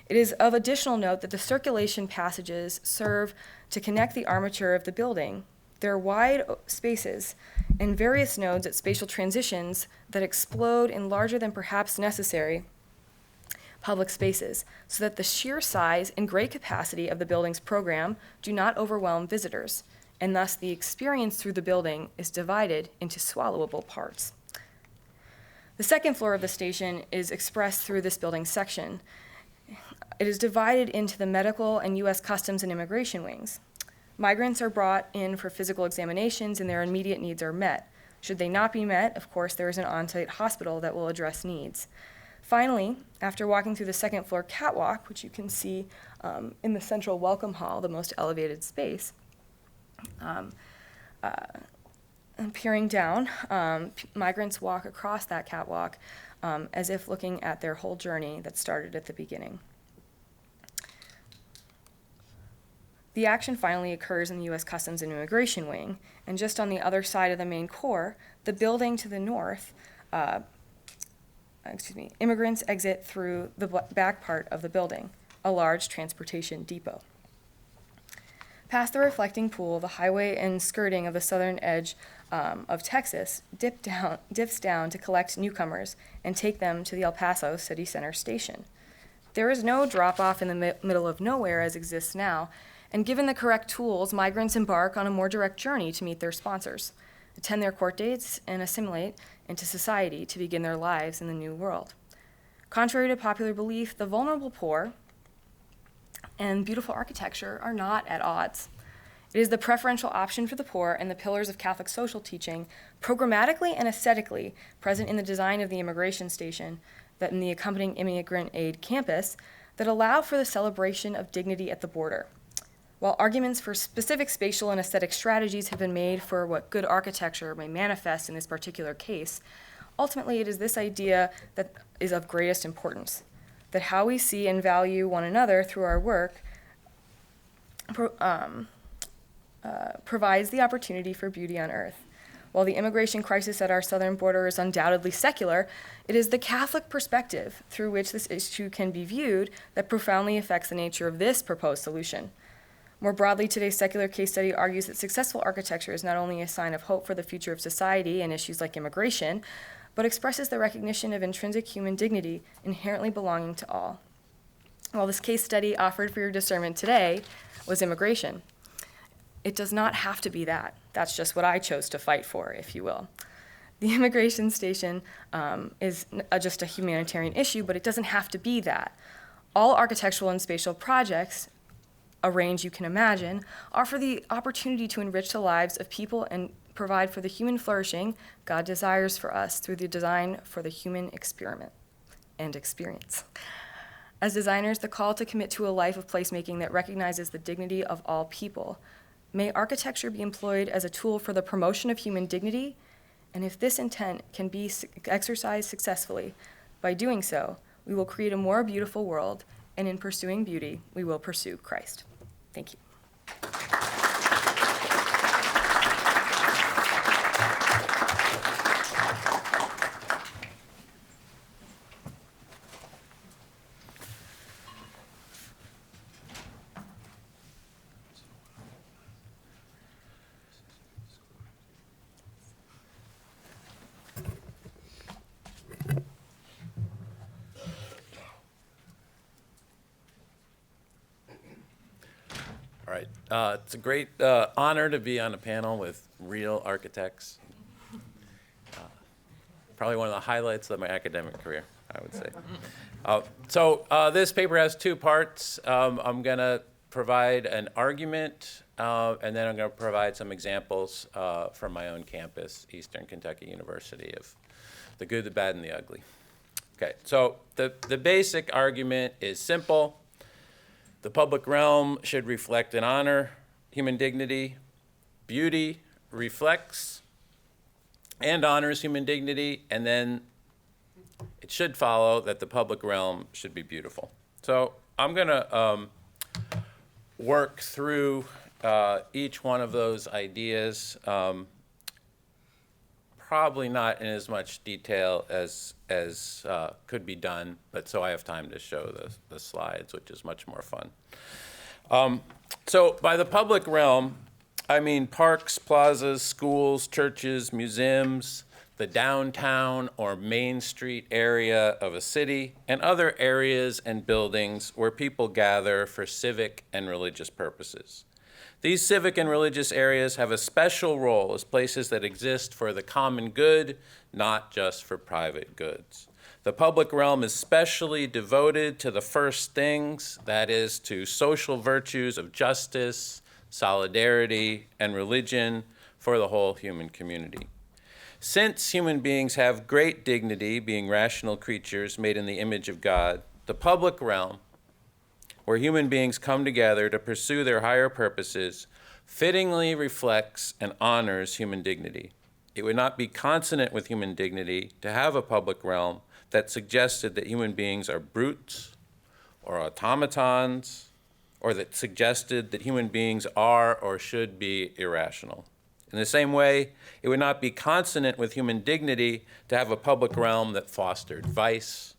It is of additional note that the circulation passages serve to connect the armature of the building. There are wide spaces and various nodes at spatial transitions that explode in larger than perhaps necessary public spaces, so that the sheer size and great capacity of the building's program do not overwhelm visitors, and thus the experience through the building is divided into swallowable parts. The second floor of the station is expressed through this building section. It is divided into the medical and U.S. Customs and Immigration wings. Migrants are brought in for physical examinations and their immediate needs are met. Should they not be met, of course, there is an on-site hospital that will address needs. Finally, after walking through the second floor catwalk, which you can see in the central Welcome Hall, the most elevated space, peering down, migrants walk across that catwalk as if looking at their whole journey that started at the beginning. The action finally occurs in the U.S. Customs and Immigration wing, and just on the other side of the main core, the building to the north, immigrants exit through the back part of the building, a large transportation depot. Past the reflecting pool, the highway and skirting of the southern edge of Texas dips down to collect newcomers and take them to the El Paso City Center station. There is no drop-off in the middle of nowhere as exists now, and given the correct tools, migrants embark on a more direct journey to meet their sponsors, attend their court dates, and assimilate into society to begin their lives in the new world. Contrary to popular belief, the vulnerable poor and beautiful architecture are not at odds. It is the preferential option for the poor and the pillars of Catholic social teaching, programmatically and aesthetically present in the design of the immigration station, that in the accompanying immigrant aid campus that allow for the celebration of dignity at the border. While arguments for specific spatial and aesthetic strategies have been made for what good architecture may manifest in this particular case, ultimately it is this idea that is of greatest importance, that how we see and value one another through our work provides the opportunity for beauty on earth. While the immigration crisis at our southern border is undoubtedly secular, it is the Catholic perspective through which this issue can be viewed that profoundly affects the nature of this proposed solution. More broadly, today's secular case study argues that successful architecture is not only a sign of hope for the future of society and issues like immigration, but expresses the recognition of intrinsic human dignity inherently belonging to all. While this case study offered for your discernment today was immigration, it does not have to be that. That's just what I chose to fight for, if you will. The immigration station is just a humanitarian issue, but it doesn't have to be that. All architectural and spatial projects, a range you can imagine, offer the opportunity to enrich the lives of people and provide for the human flourishing God desires for us through the design for the human experiment and experience. As designers, the call to commit to a life of placemaking that recognizes the dignity of all people. May architecture be employed as a tool for the promotion of human dignity, and if this intent can be exercised successfully, by doing so, we will create a more beautiful world, and in pursuing beauty, we will pursue Christ. Thank you. All right. It's a great honor to be on a panel with real architects. Probably one of the highlights of my academic career, I would say. So this paper has two parts. I'm going to provide an argument, and then I'm going to provide some examples from my own campus, Eastern Kentucky University, of the good, the bad, and the ugly. Okay, so the basic argument is simple. The public realm should reflect and honor human dignity. Beauty reflects and honors human dignity, and then it should follow that the public realm should be beautiful. So I'm going to work through each one of those ideas, probably not in as much detail as could be done, but so I have time to show the slides, which is much more fun. So by the public realm, I mean parks, plazas, schools, churches, museums, the downtown or main street area of a city, and other areas and buildings where people gather for civic and religious purposes. These civic and religious areas have a special role as places that exist for the common good, not just for private goods. The public realm is specially devoted to the first things, that is, to social virtues of justice, solidarity, and religion for the whole human community. Since human beings have great dignity, being rational creatures made in the image of God, the public realm, where human beings come together to pursue their higher purposes, fittingly reflects and honors human dignity. It would not be consonant with human dignity to have a public realm that suggested that human beings are brutes or automatons, or that suggested that human beings are or should be irrational. In the same way, it would not be consonant with human dignity to have a public realm that fostered vice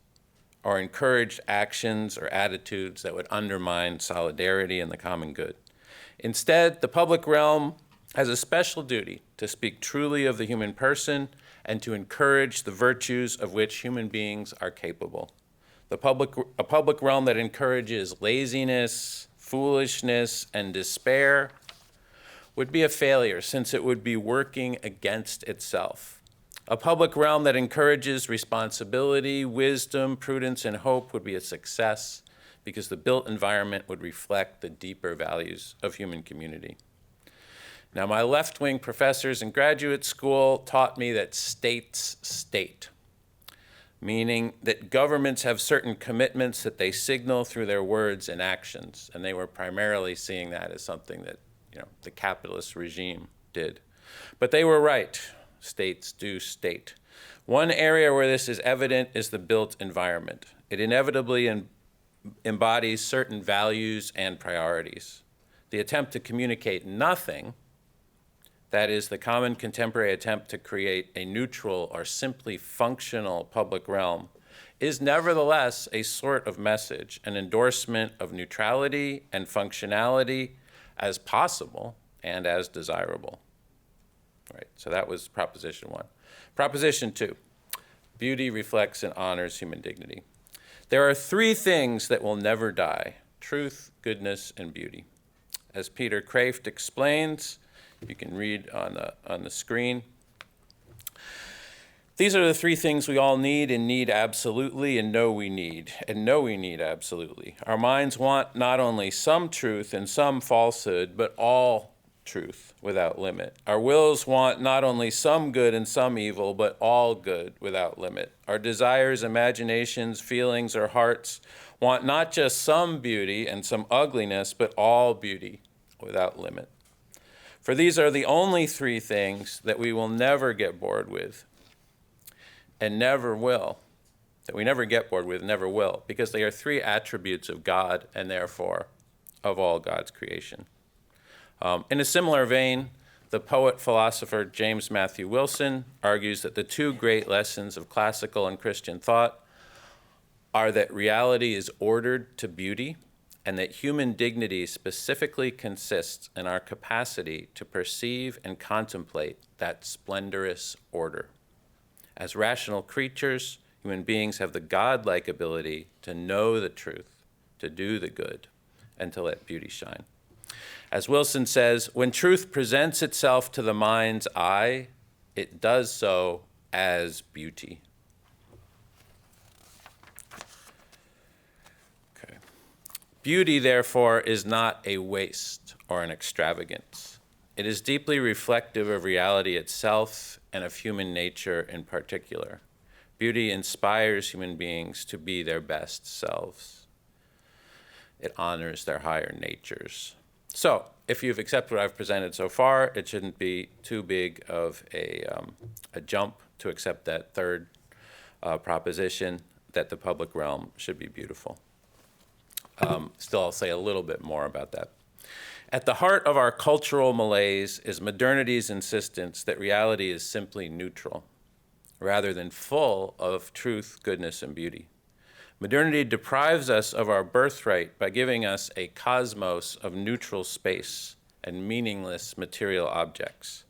or encouraged actions or attitudes that would undermine solidarity and the common good. Instead, the public realm has a special duty to speak truly of the human person and to encourage the virtues of which human beings are capable. A public realm that encourages laziness, foolishness, and despair would be a failure, since it would be working against itself. A public realm that encourages responsibility, wisdom, prudence, and hope would be a success, because the built environment would reflect the deeper values of human community. Now, my left-wing professors in graduate school taught me that states state. meaning that governments have certain commitments that they signal through their words and actions, and they were primarily seeing that as something that, the capitalist regime did. But they were right. States do state. One area where this is evident is the built environment. It inevitably embodies certain values and priorities. The attempt to communicate nothing, that is, the common contemporary attempt to create a neutral or simply functional public realm, is nevertheless a sort of message, an endorsement of neutrality and functionality as possible and as desirable. Right, so that was proposition 1. Proposition 2, beauty reflects and honors human dignity. There are 3 things that will never die: truth, goodness, and beauty. As Peter Kraft explains, you can read on the screen, these are the 3 things we all need and need absolutely and know we need absolutely. Our minds want not only some truth and some falsehood, but all truth without limit. Our wills want not only some good and some evil, but all good without limit. Our desires, imaginations, feelings, or hearts want not just some beauty and some ugliness, but all beauty without limit. For these are the only 3 things that we will never get bored with and never will, that we never get bored with, never will, because they are 3 attributes of God and therefore of all God's creation. In a similar vein, the poet-philosopher James Matthew Wilson argues that the 2 great lessons of classical and Christian thought are that reality is ordered to beauty and that human dignity specifically consists in our capacity to perceive and contemplate that splendorous order. As rational creatures, human beings have the godlike ability to know the truth, to do the good, and to let beauty shine. As Wilson says, when truth presents itself to the mind's eye, it does so as beauty. Okay. Beauty, therefore, is not a waste or an extravagance. It is deeply reflective of reality itself and of human nature in particular. Beauty inspires human beings to be their best selves. It honors their higher natures. So, if you've accepted what I've presented so far, it shouldn't be too big of a jump to accept that 3rd proposition, that the public realm should be beautiful. Still, I'll say a little bit more about that. At the heart of our cultural malaise is modernity's insistence that reality is simply neutral, rather than full of truth, goodness, and beauty. Modernity deprives us of our birthright by giving us a cosmos of neutral space and meaningless material objects.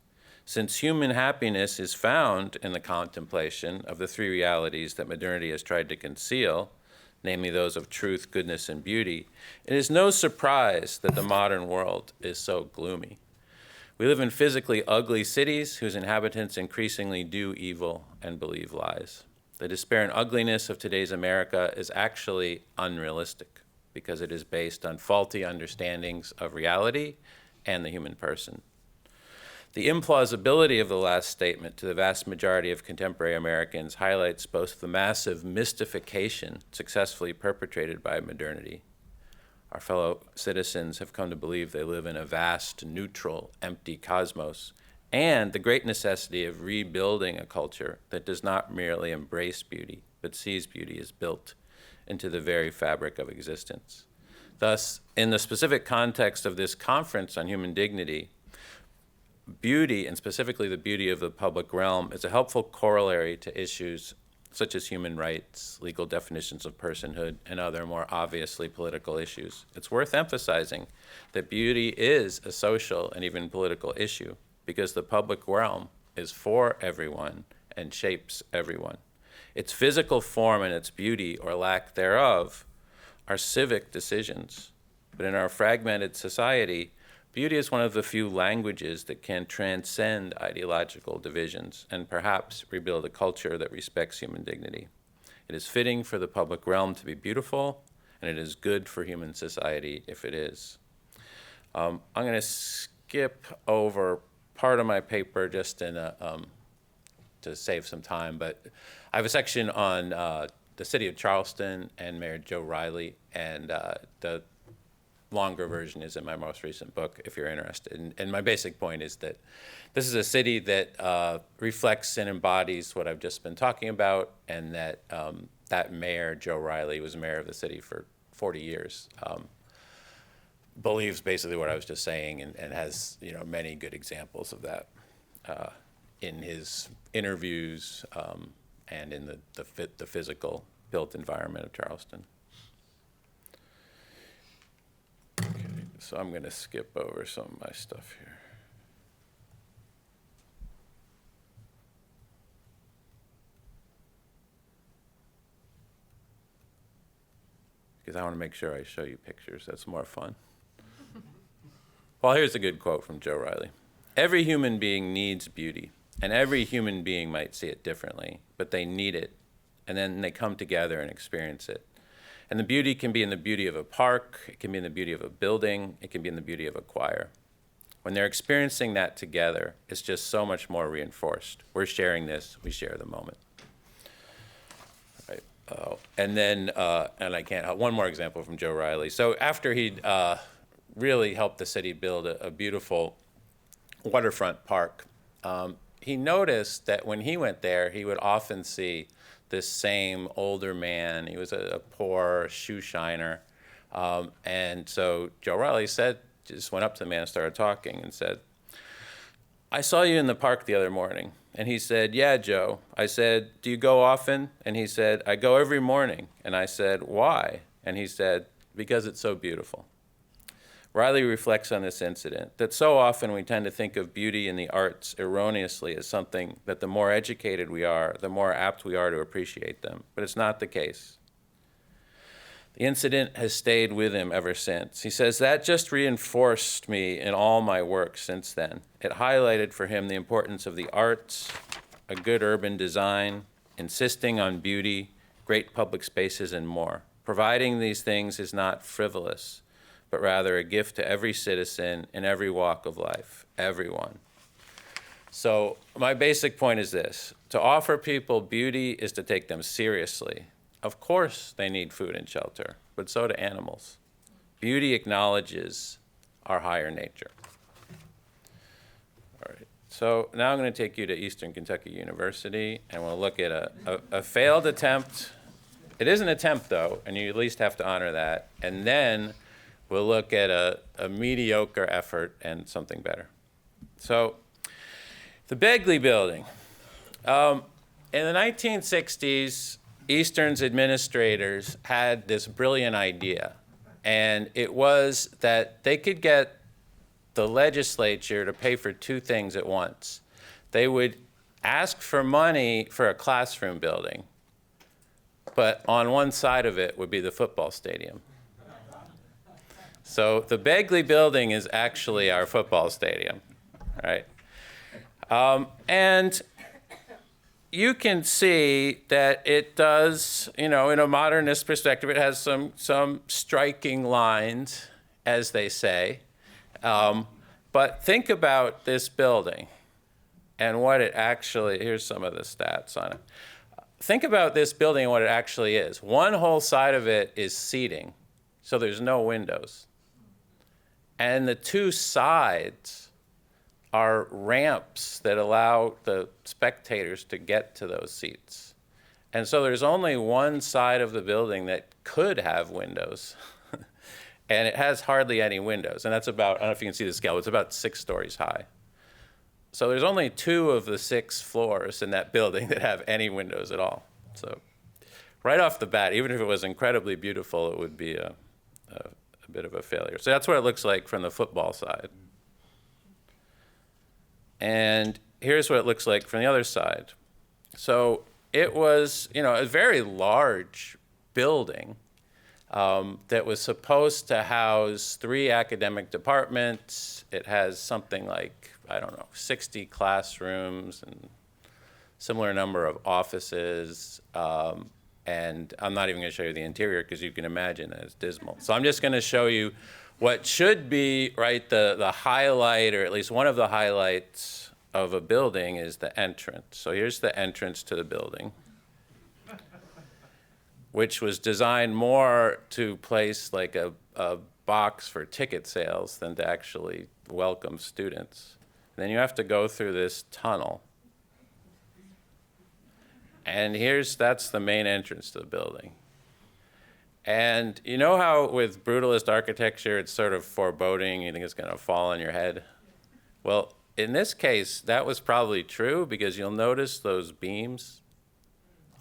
Since human happiness is found in the contemplation of the 3 realities that modernity has tried to conceal, namely those of truth, goodness, and beauty, it is no surprise that the modern world is so gloomy. We live in physically ugly cities whose inhabitants increasingly do evil and believe lies. The despair and ugliness of today's America is actually unrealistic because it is based on faulty understandings of reality and the human person. The implausibility of the last statement to the vast majority of contemporary Americans highlights both the massive mystification successfully perpetrated by modernity. Our fellow citizens have come to believe they live in a vast, neutral, empty cosmos, and the great necessity of rebuilding a culture that does not merely embrace beauty, but sees beauty as built into the very fabric of existence. Thus, in the specific context of this conference on human dignity, beauty, and specifically the beauty of the public realm, is a helpful corollary to issues such as human rights, legal definitions of personhood, and other more obviously political issues. It's worth emphasizing that beauty is a social and even political issue, because the public realm is for everyone and shapes everyone. Its physical form and its beauty, or lack thereof, are civic decisions. But in our fragmented society, beauty is one of the few languages that can transcend ideological divisions and perhaps rebuild a culture that respects human dignity. It is fitting for the public realm to be beautiful, and it is good for human society if it is. I'm going to skip over part of my paper just in a to save some time, but I have a section on the city of Charleston and Mayor Joe Riley, and the longer version is in my most recent book, if you're interested. And my basic point is that this is a city that reflects and embodies what I've just been talking about, and that that mayor, Joe Riley, was mayor of the city for 40 years, believes basically what I was just saying, and has many good examples of that in his interviews and in the physical built environment of Charleston. Okay, so I'm going to skip over some of my stuff here. Because I want to make sure I show you pictures. That's more fun. Well, here's a good quote from Joe Riley. Every human being needs beauty, and every human being might see it differently, but they need it, and then they come together and experience it. And the beauty can be in the beauty of a park, it can be in the beauty of a building, it can be in the beauty of a choir. When they're experiencing that together, it's just so much more reinforced. We're sharing this, we share the moment. Right. And then, and I can't, one more example from Joe Riley. So after he'd really helped the city build a beautiful waterfront park, he noticed that when he went there, he would often see this same older man. He was a poor shoe shiner. And so Joe Riley just went up to the man and started talking and said, I saw you in the park the other morning. And he said, yeah, Joe. I said, do you go often? And he said, I go every morning. And I said, why? And he said, because it's so beautiful. Riley reflects on this incident, that so often we tend to think of beauty in the arts erroneously as something that the more educated we are, the more apt we are to appreciate them. But it's not the case. The incident has stayed with him ever since. He says, that just reinforced me in all my work since then. It highlighted for him the importance of the arts, a good urban design, insisting on beauty, great public spaces, and more. Providing these things is not frivolous, but rather a gift to every citizen in every walk of life, everyone. So my basic point is this: to offer people beauty is to take them seriously. Of course they need food and shelter, but so do animals. Beauty acknowledges our higher nature. All right, so now I'm going to take you to Eastern Kentucky University, and we'll look at a failed attempt. It is an attempt, though, and you at least have to honor that. And then we'll look at a mediocre effort and something better. So, the Begley Building. In the 1960s, Eastern's administrators had this brilliant idea, and it was that they could get the legislature to pay for two things at once. They would ask for money for a classroom building, but on one side of it would be the football stadium. So the Begley Building is actually our football stadium, right? And you can see that it does, in a modernist perspective, it has some striking lines, as they say. But think about this building and what it actually, here's some of the stats on it. Think about this building and what it actually is. One whole side of it is seating, so there's no windows. And the two sides are ramps that allow the spectators to get to those seats. And so there's only one side of the building that could have windows. And it has hardly any windows. And that's about, I don't know if you can see the scale, it's about 6 stories high. So there's only 2 of the 6 floors in that building that have any windows at all. So right off the bat, even if it was incredibly beautiful, it would be a bit of a failure. So that's what it looks like from the football side. And here's what it looks like from the other side. So it was, a very large building that was supposed to house 3 academic departments. It has something like, 60 classrooms and similar number of offices. And I'm not even going to show you the interior because you can imagine that it's dismal. So I'm just going to show you what should be, right, the highlight, or at least one of the highlights of a building is the entrance. So here's the entrance to the building, which was designed more to place like a box for ticket sales than to actually welcome students. And then you have to go through this tunnel. And that's the main entrance to the building. And you know how with brutalist architecture, it's sort of foreboding, you think it's gonna fall on your head? Well, in this case, that was probably true because you'll notice those beams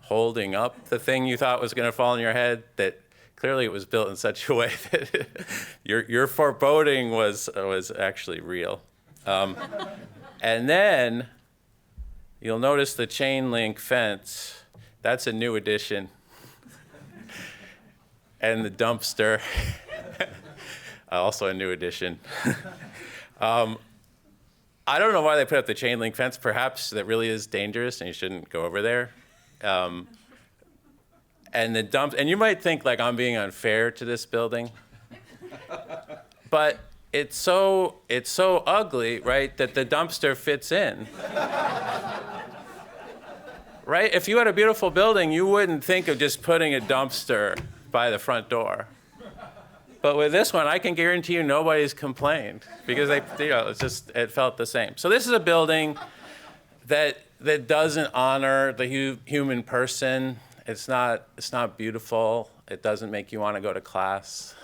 holding up the thing you thought was gonna fall on your head, that clearly it was built in such a way that your foreboding was actually real. And then you'll notice the chain link fence. That's a new addition. And the dumpster, also a new addition. I don't know why they put up the chain link fence. Perhaps that really is dangerous and you shouldn't go over there. And you might think like I'm being unfair to this building, but it's so ugly, right, that the dumpster fits in. Right? If you had a beautiful building, you wouldn't think of just putting a dumpster by the front door. But with this one, I can guarantee you nobody's complained because it felt the same. So this is a building that doesn't honor the human person. It's not beautiful. It doesn't make you want to go to class.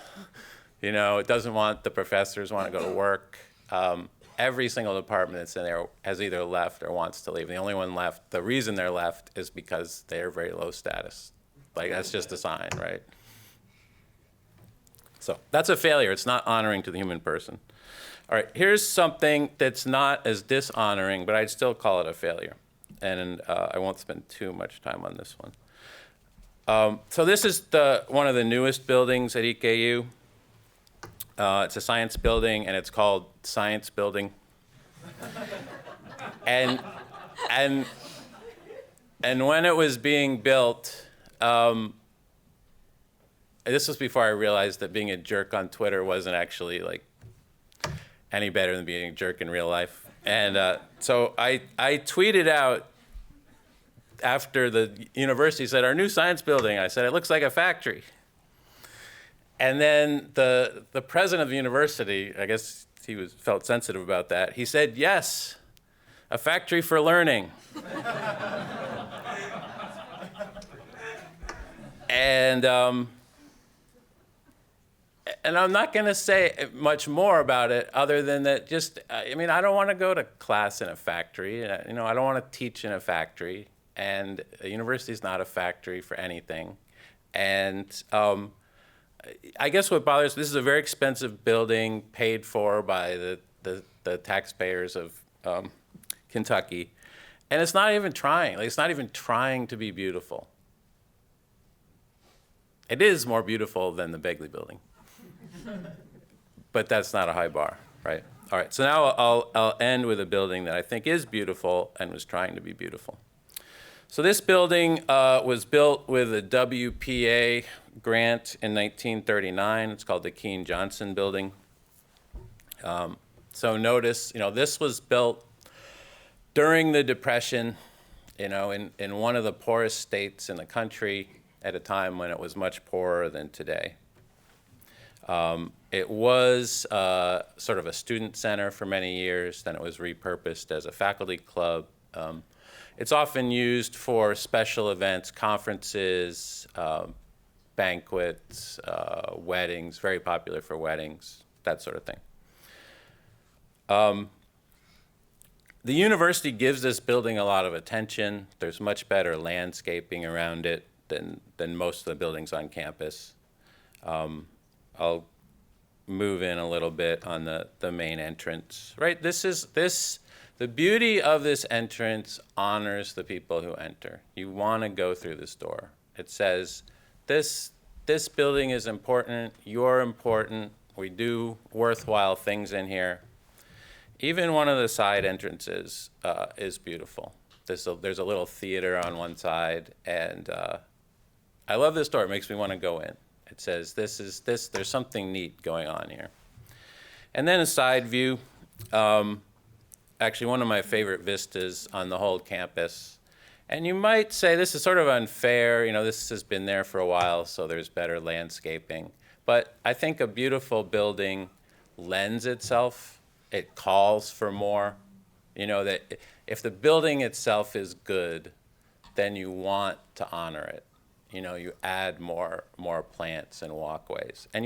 It doesn't want the professors want to go to work. Every single department that's in there has either left or wants to leave. The only one left, the reason they're left is because they're very low status. Like, that's just a sign, right? So that's a failure. It's not honoring to the human person. All right, here's something that's not as dishonoring, but I'd still call it a failure. And I won't spend too much time on this one. So this is one of the newest buildings at EKU. It's a science building, and it's called Science Building. And when it was being built, this was before I realized that being a jerk on Twitter wasn't actually like any better than being a jerk in real life. And so I tweeted out after the university said, "Our new science building," I said, "It looks like a factory." And then the president of the university, I guess he felt sensitive about that. He said, "Yes, a factory for learning." And I'm not going to say much more about it other than that I don't want to go to class in a factory. I don't want to teach in a factory. And a university is not a factory for anything. And I guess what bothers, this is a very expensive building paid for by the taxpayers of Kentucky. And it's not even trying. It's not even trying to be beautiful. It is more beautiful than the Begley building. But that's not a high bar, right? All right, so now I'll end with a building that I think is beautiful and was trying to be beautiful. So this building was built with a WPA grant in 1939. It's called the Keene-Johnson Building. So notice, this was built during the Depression, in one of the poorest states in the country at a time when it was much poorer than today. It was sort of a student center for many years. Then it was repurposed as a faculty club. It's often used for special events, conferences, banquets, weddings, very popular for weddings, that sort of thing. The university gives this building a lot of attention. There's much better landscaping around it than most of the buildings on campus. I'll move in a little bit on the main entrance, right? The beauty of this entrance honors the people who enter. You want to go through this door. It says, this building is important, you're important, we do worthwhile things in here. Even one of the side entrances is beautiful. There's a little theater on one side, and I love this door. It makes me want to go in. It says, there's something neat going on here. And then a side view. actually one of my favorite vistas on the whole campus. And you might say this is sort of unfair, this has been there for a while, so there's better landscaping. But I think a beautiful building lends itself, it calls for more. That if the building itself is good, then you want to honor it. You add more plants and walkways. And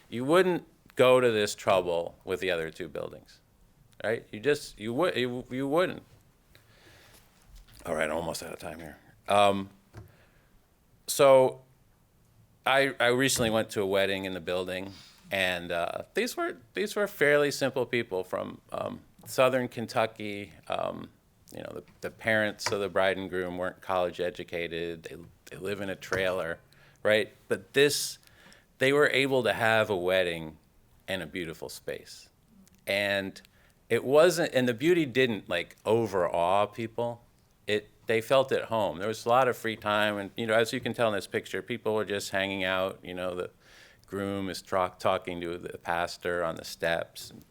you wouldn't go to this trouble with the other two buildings, right? You wouldn't. All right, I'm almost out of time here. So I recently went to a wedding in the building, and these were fairly simple people from southern Kentucky. The parents of the bride and groom weren't college educated. They live in a trailer, right? But they were able to have a wedding in a beautiful space. And it wasn't, and the beauty didn't like overawe people. They felt at home. There was a lot of free time, and as you can tell in this picture, people were just hanging out. The groom is talking to the pastor on the steps, and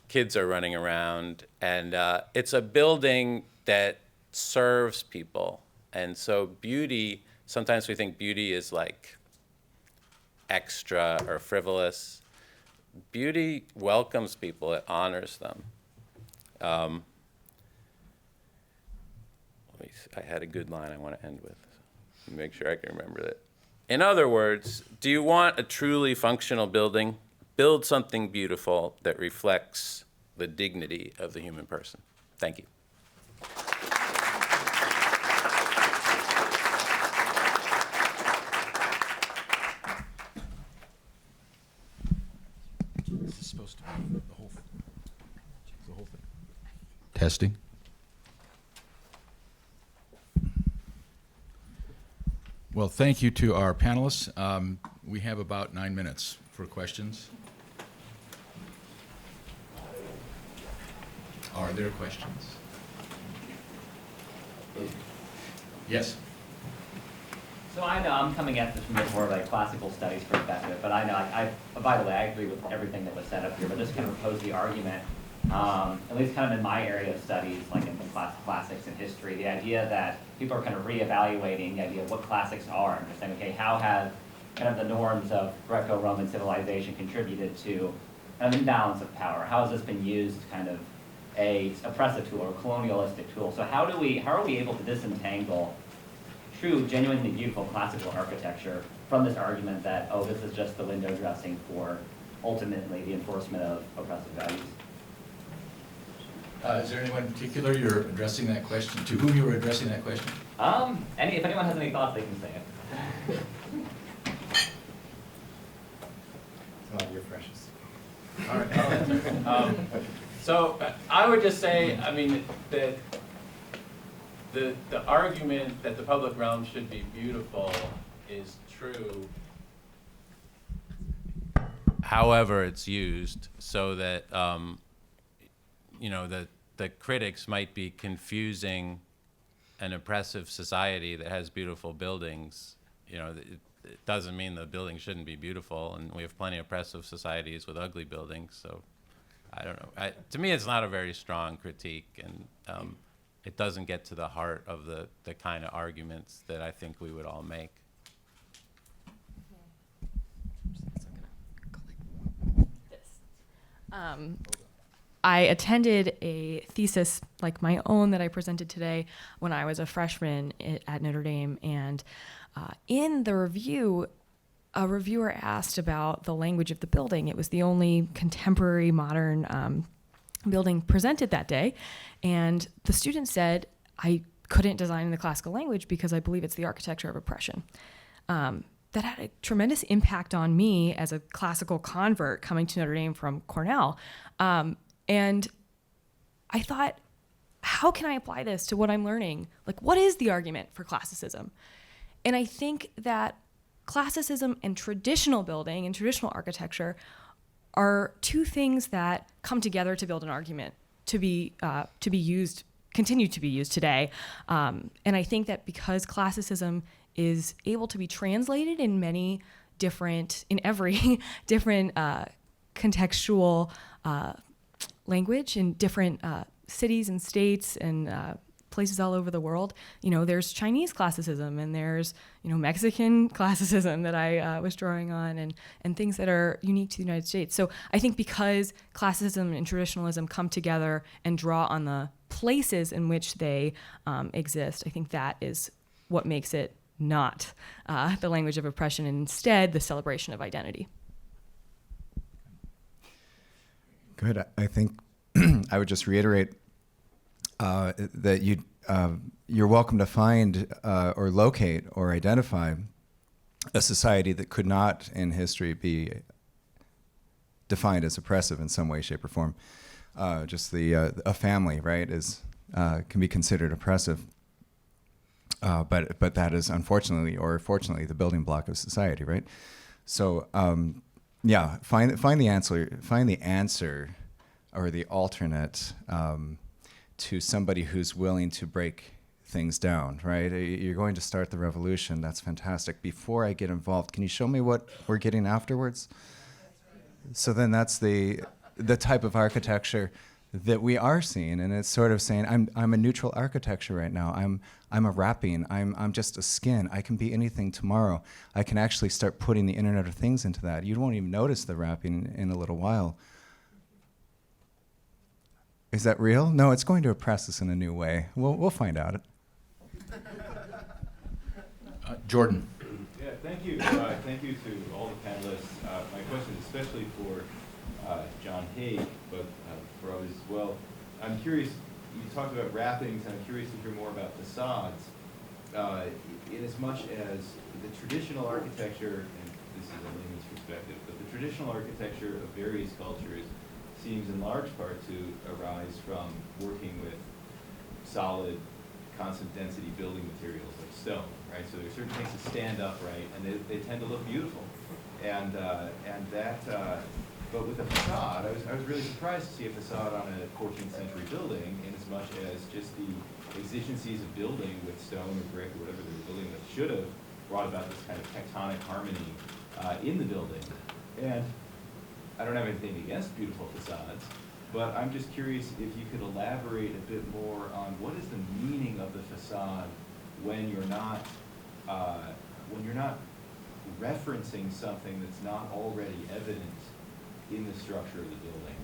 kids are running around, and it's a building that serves people. And so beauty, sometimes we think beauty is like extra or frivolous. Beauty welcomes people, it honors them. I had a good line I want to end with. Make sure I can remember that. In other words, do you want a truly functional building? Build something beautiful that reflects the dignity of the human person. Thank you. This is supposed to be the whole thing. Testing. Well, thank you to our panelists. We have about 9 minutes for questions. Are there questions? Yes. So I know I'm coming at this from more of a classical studies perspective, but I know, by the way, I agree with everything that was said up here, but just kind of propose the argument, at least kind of in my area of studies, like in the classics and history, the idea that people are kind of reevaluating the idea of what classics are, and they're saying, okay, how have kind of the norms of Greco-Roman civilization contributed to kind of imbalance of power? How has this been used kind of a oppressive tool or colonialistic tool? So how are we able to disentangle true, genuinely beautiful classical architecture from this argument that, oh, this is just the window dressing for ultimately the enforcement of oppressive values? Is there anyone in particular you're addressing that question, to whom you were addressing that question? If anyone has any thoughts, they can say it. Oh, you're precious. All right. So I would just say, that the argument that the public realm should be beautiful is true. However, it's used so that the critics might be confusing an oppressive society that has beautiful buildings. It doesn't mean the building shouldn't be beautiful, and we have plenty of oppressive societies with ugly buildings. So I don't know. To me, it's not a very strong critique, and it doesn't get to the heart of the kind of arguments that I think we would all make. I attended a thesis like my own that I presented today when I was a freshman at Notre Dame, and in the review, a reviewer asked about the language of the building. It was the only contemporary modern building presented that day, and the student said, I couldn't design in the classical language because I believe it's the architecture of oppression. That had a tremendous impact on me as a classical convert coming to Notre Dame from Cornell. And I thought, how can I apply this to what I'm learning? Like, what is the argument for classicism? And I think that classicism and traditional building and traditional architecture are two things that come together to build an argument to be used, continue to be used today. And I think that because classicism is able to be translated in every different contextual language in different cities and states and places all over the world. There's Chinese classicism and there's, Mexican classicism that I was drawing on and things that are unique to the United States. So I think because classicism and traditionalism come together and draw on the places in which they exist, I think that is what makes it not the language of oppression and instead the celebration of identity. Good. I think I would just reiterate that you're welcome to find or locate or identify a society that could not in history be defined as oppressive in some way, shape, or form. Just a family, right, can be considered oppressive. But that is unfortunately or fortunately the building block of society, right? So find the answer or the alternate to somebody who's willing to break things down, right? You're going to start the revolution. That's fantastic. Before I get involved, can you show me what we're getting afterwards? So then that's the type of architecture that we are seeing, and it's sort of saying, I'm a neutral architecture right now. I'm a wrapping. I'm just a skin. I can be anything tomorrow. I can actually start putting the Internet of Things into that. You won't even notice the wrapping in a little while. Is that real? No, it's going to oppress us in a new way. We'll find out. Jordan. Yeah, thank you. Thank you to all the panelists. My question is especially for John Hague, but for others as well. I'm curious, you talked about wrappings, and I'm curious to hear more about facades. In as much as the traditional architecture, and this is a layman's perspective, but the traditional architecture of various cultures seems in large part to arise from working with solid, constant density building materials like stone, right? So there are certain things that stand upright, and they tend to look beautiful. But with a facade, I was really surprised to see a facade on a 14th century building, in as much as just the exigencies of building with stone or brick or whatever they were building that should have brought about this kind of tectonic harmony in the building. And I don't have anything against beautiful facades, but I'm just curious if you could elaborate a bit more on what is the meaning of the facade when you're not referencing something that's not already evident in the structure of the building.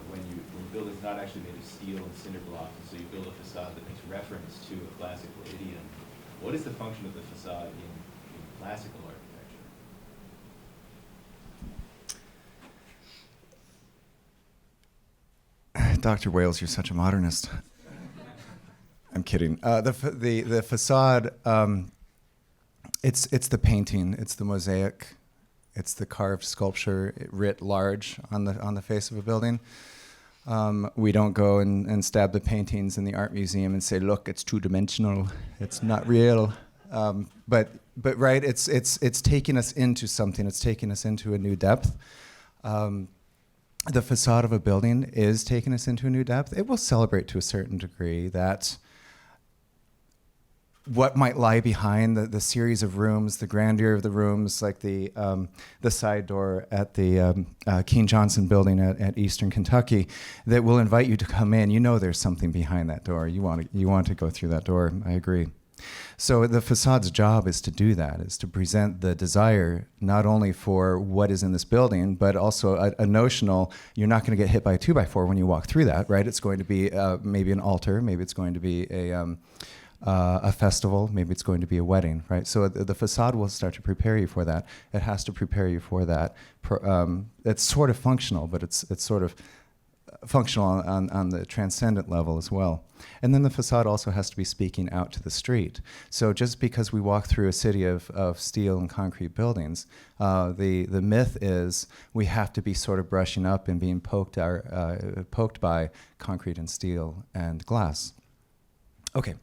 When the building's not actually made of steel and cinder blocks, and so you build a facade that makes reference to a classical idiom. What is the function of the facade in classical architecture? Dr. Wales, you're such a modernist. I'm kidding. The facade, it's the painting, it's the mosaic, it's the carved sculpture writ large on the face of a building. We don't go and stab the paintings in the art museum and say, look, it's two-dimensional, it's not real. But right, it's taking us into something. It's taking us into a new depth. The facade of a building is taking us into a new depth. It will celebrate to a certain degree that what might lie behind the series of rooms, the grandeur of the rooms, like the side door at the Keene Johnson building at Eastern Kentucky, that will invite you to come in. You know there's something behind that door. You want to go through that door. I agree. So the facade's job is to do that, is to present the desire not only for what is in this building, but also a notional, you're not going to get hit by a 2x4 when you walk through that, right? It's going to be maybe an altar, maybe it's going to be a festival, maybe it's going to be a wedding, right? So the facade will start to prepare you for that. It has to prepare you for that. It's sort of functional, but it's sort of functional on the transcendent level as well. And then the facade also has to be speaking out to the street. So just because we walk through a city of steel and concrete buildings, the myth is we have to be sort of brushing up and being poked by concrete and steel and glass. Okay.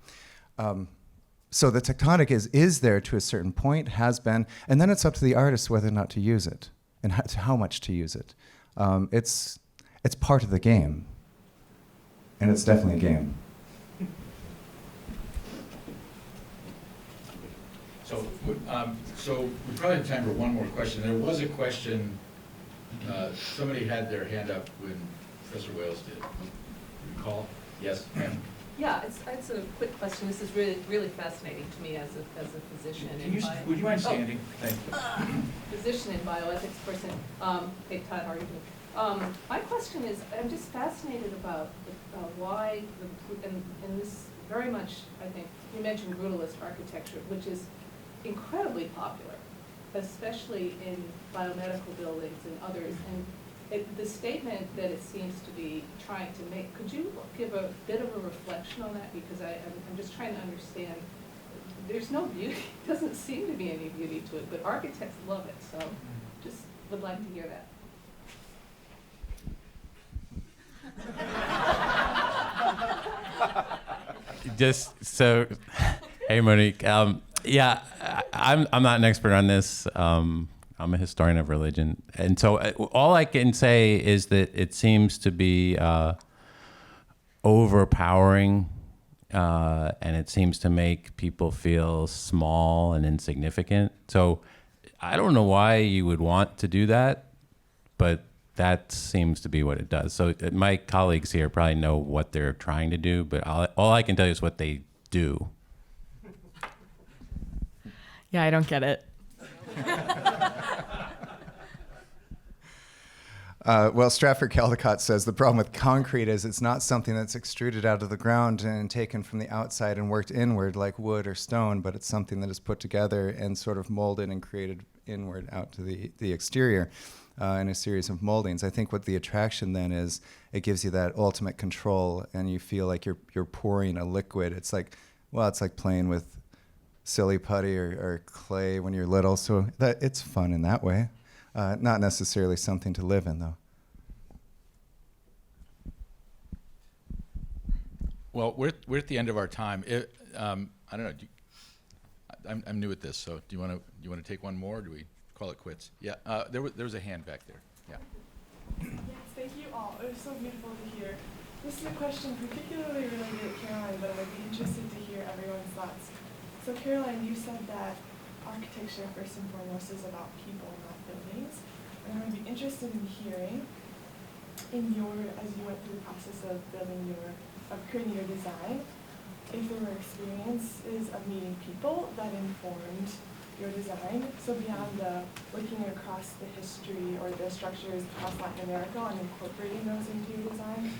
So the tectonic is there to a certain point, has been, and then it's up to the artist whether or not to use it and how much to use it. It's part of the game, and it's definitely a game. So we probably have time for one more question. There was a question, somebody had their hand up when Professor Wales did. Recall? Yes, ma'am. Yeah, it's a quick question. This is really fascinating to me as a physician. Would you mind standing? Thank you. Physician and bioethics person. Hey, Todd, how are you doing? My question is, I'm just fascinated about why, and this very much, I think, you mentioned brutalist architecture, which is incredibly popular, especially in biomedical buildings and others. And the statement that it seems to be trying to make, could you give a bit of a reflection on that? Because I'm just trying to understand, there's no beauty, doesn't seem to be any beauty to it, but architects love it, so just would like to hear that. Just so, hey Monique, yeah, I'm not an expert on this. I'm a historian of religion, and so all I can say is that it seems to be overpowering, and it seems to make people feel small and insignificant. So I don't know why you would want to do that, but that seems to be what it does. So my colleagues here probably know what they're trying to do, but all I can tell you is what they do. Yeah, I don't get it. Well, Stratford Caldecott says the problem with concrete is it's not something that's extruded out of the ground and taken from the outside and worked inward like wood or stone, but it's something that is put together and sort of molded and created inward out to the exterior in a series of moldings. I think what the attraction then is, it gives you that ultimate control, and you feel like you're pouring a liquid. It's like playing with silly putty or clay when you're little, so it's fun in that way. Not necessarily something to live in, though. Well, we're at the end of our time. I don't know. I'm new at this, so do you want to take one more? Or do we call it quits? Yeah. There was a hand back there. Yeah. Yes, thank you all. It was so beautiful to hear. This is a question particularly related to Caroline, but I'd be interested to hear everyone's thoughts. So Caroline, you said that architecture first and foremost is about people, not buildings. And I would be interested in hearing, as you went through the process of creating your design, if there were experiences of meeting people that informed your design. So beyond looking across the history or the structures across Latin America and incorporating those into your design,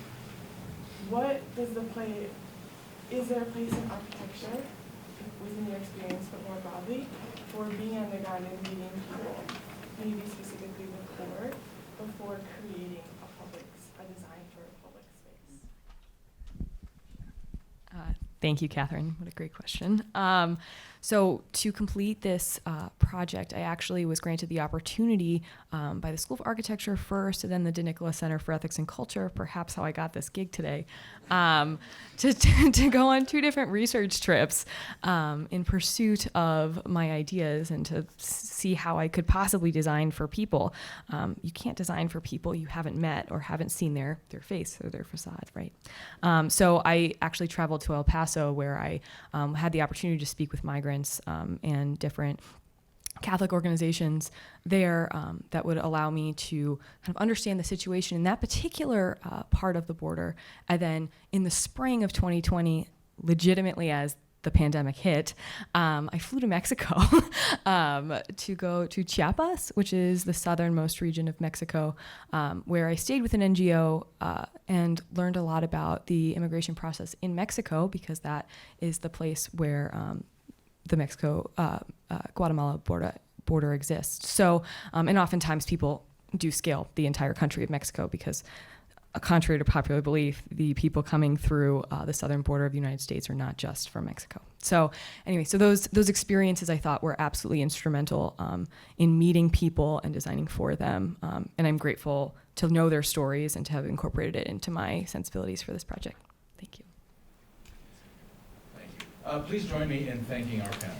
is there a place in architecture within your experience, but more broadly, for being on the ground and meeting people, maybe specifically the core, before creating a design for a public space? Thank you, Catherine. What a great question. So to complete this project, I actually was granted the opportunity by the School of Architecture first, and then the De Nicola Center for Ethics and Culture, perhaps how I got this gig today, to go on 2 different research trips in pursuit of my ideas and to see how I could possibly design for people. You can't design for people you haven't met or haven't seen their face or their facade, right? So I actually traveled to El Paso, where I had the opportunity to speak with migrants and different Catholic organizations there that would allow me to kind of understand the situation in that particular part of the border. And then in the spring of 2020, legitimately as the pandemic hit, I flew to Mexico to go to Chiapas, which is the southernmost region of Mexico, where I stayed with an NGO and learned a lot about the immigration process in Mexico, because that is the place where the Mexico-Guatemala border exists. So, and oftentimes people do scale the entire country of Mexico because, contrary to popular belief, the people coming through the southern border of the United States are not just from Mexico. So anyway, so those experiences I thought were absolutely instrumental in meeting people and designing for them. And I'm grateful to know their stories and to have incorporated it into my sensibilities for this project. Thank you. Thank you. Please join me in thanking our panel.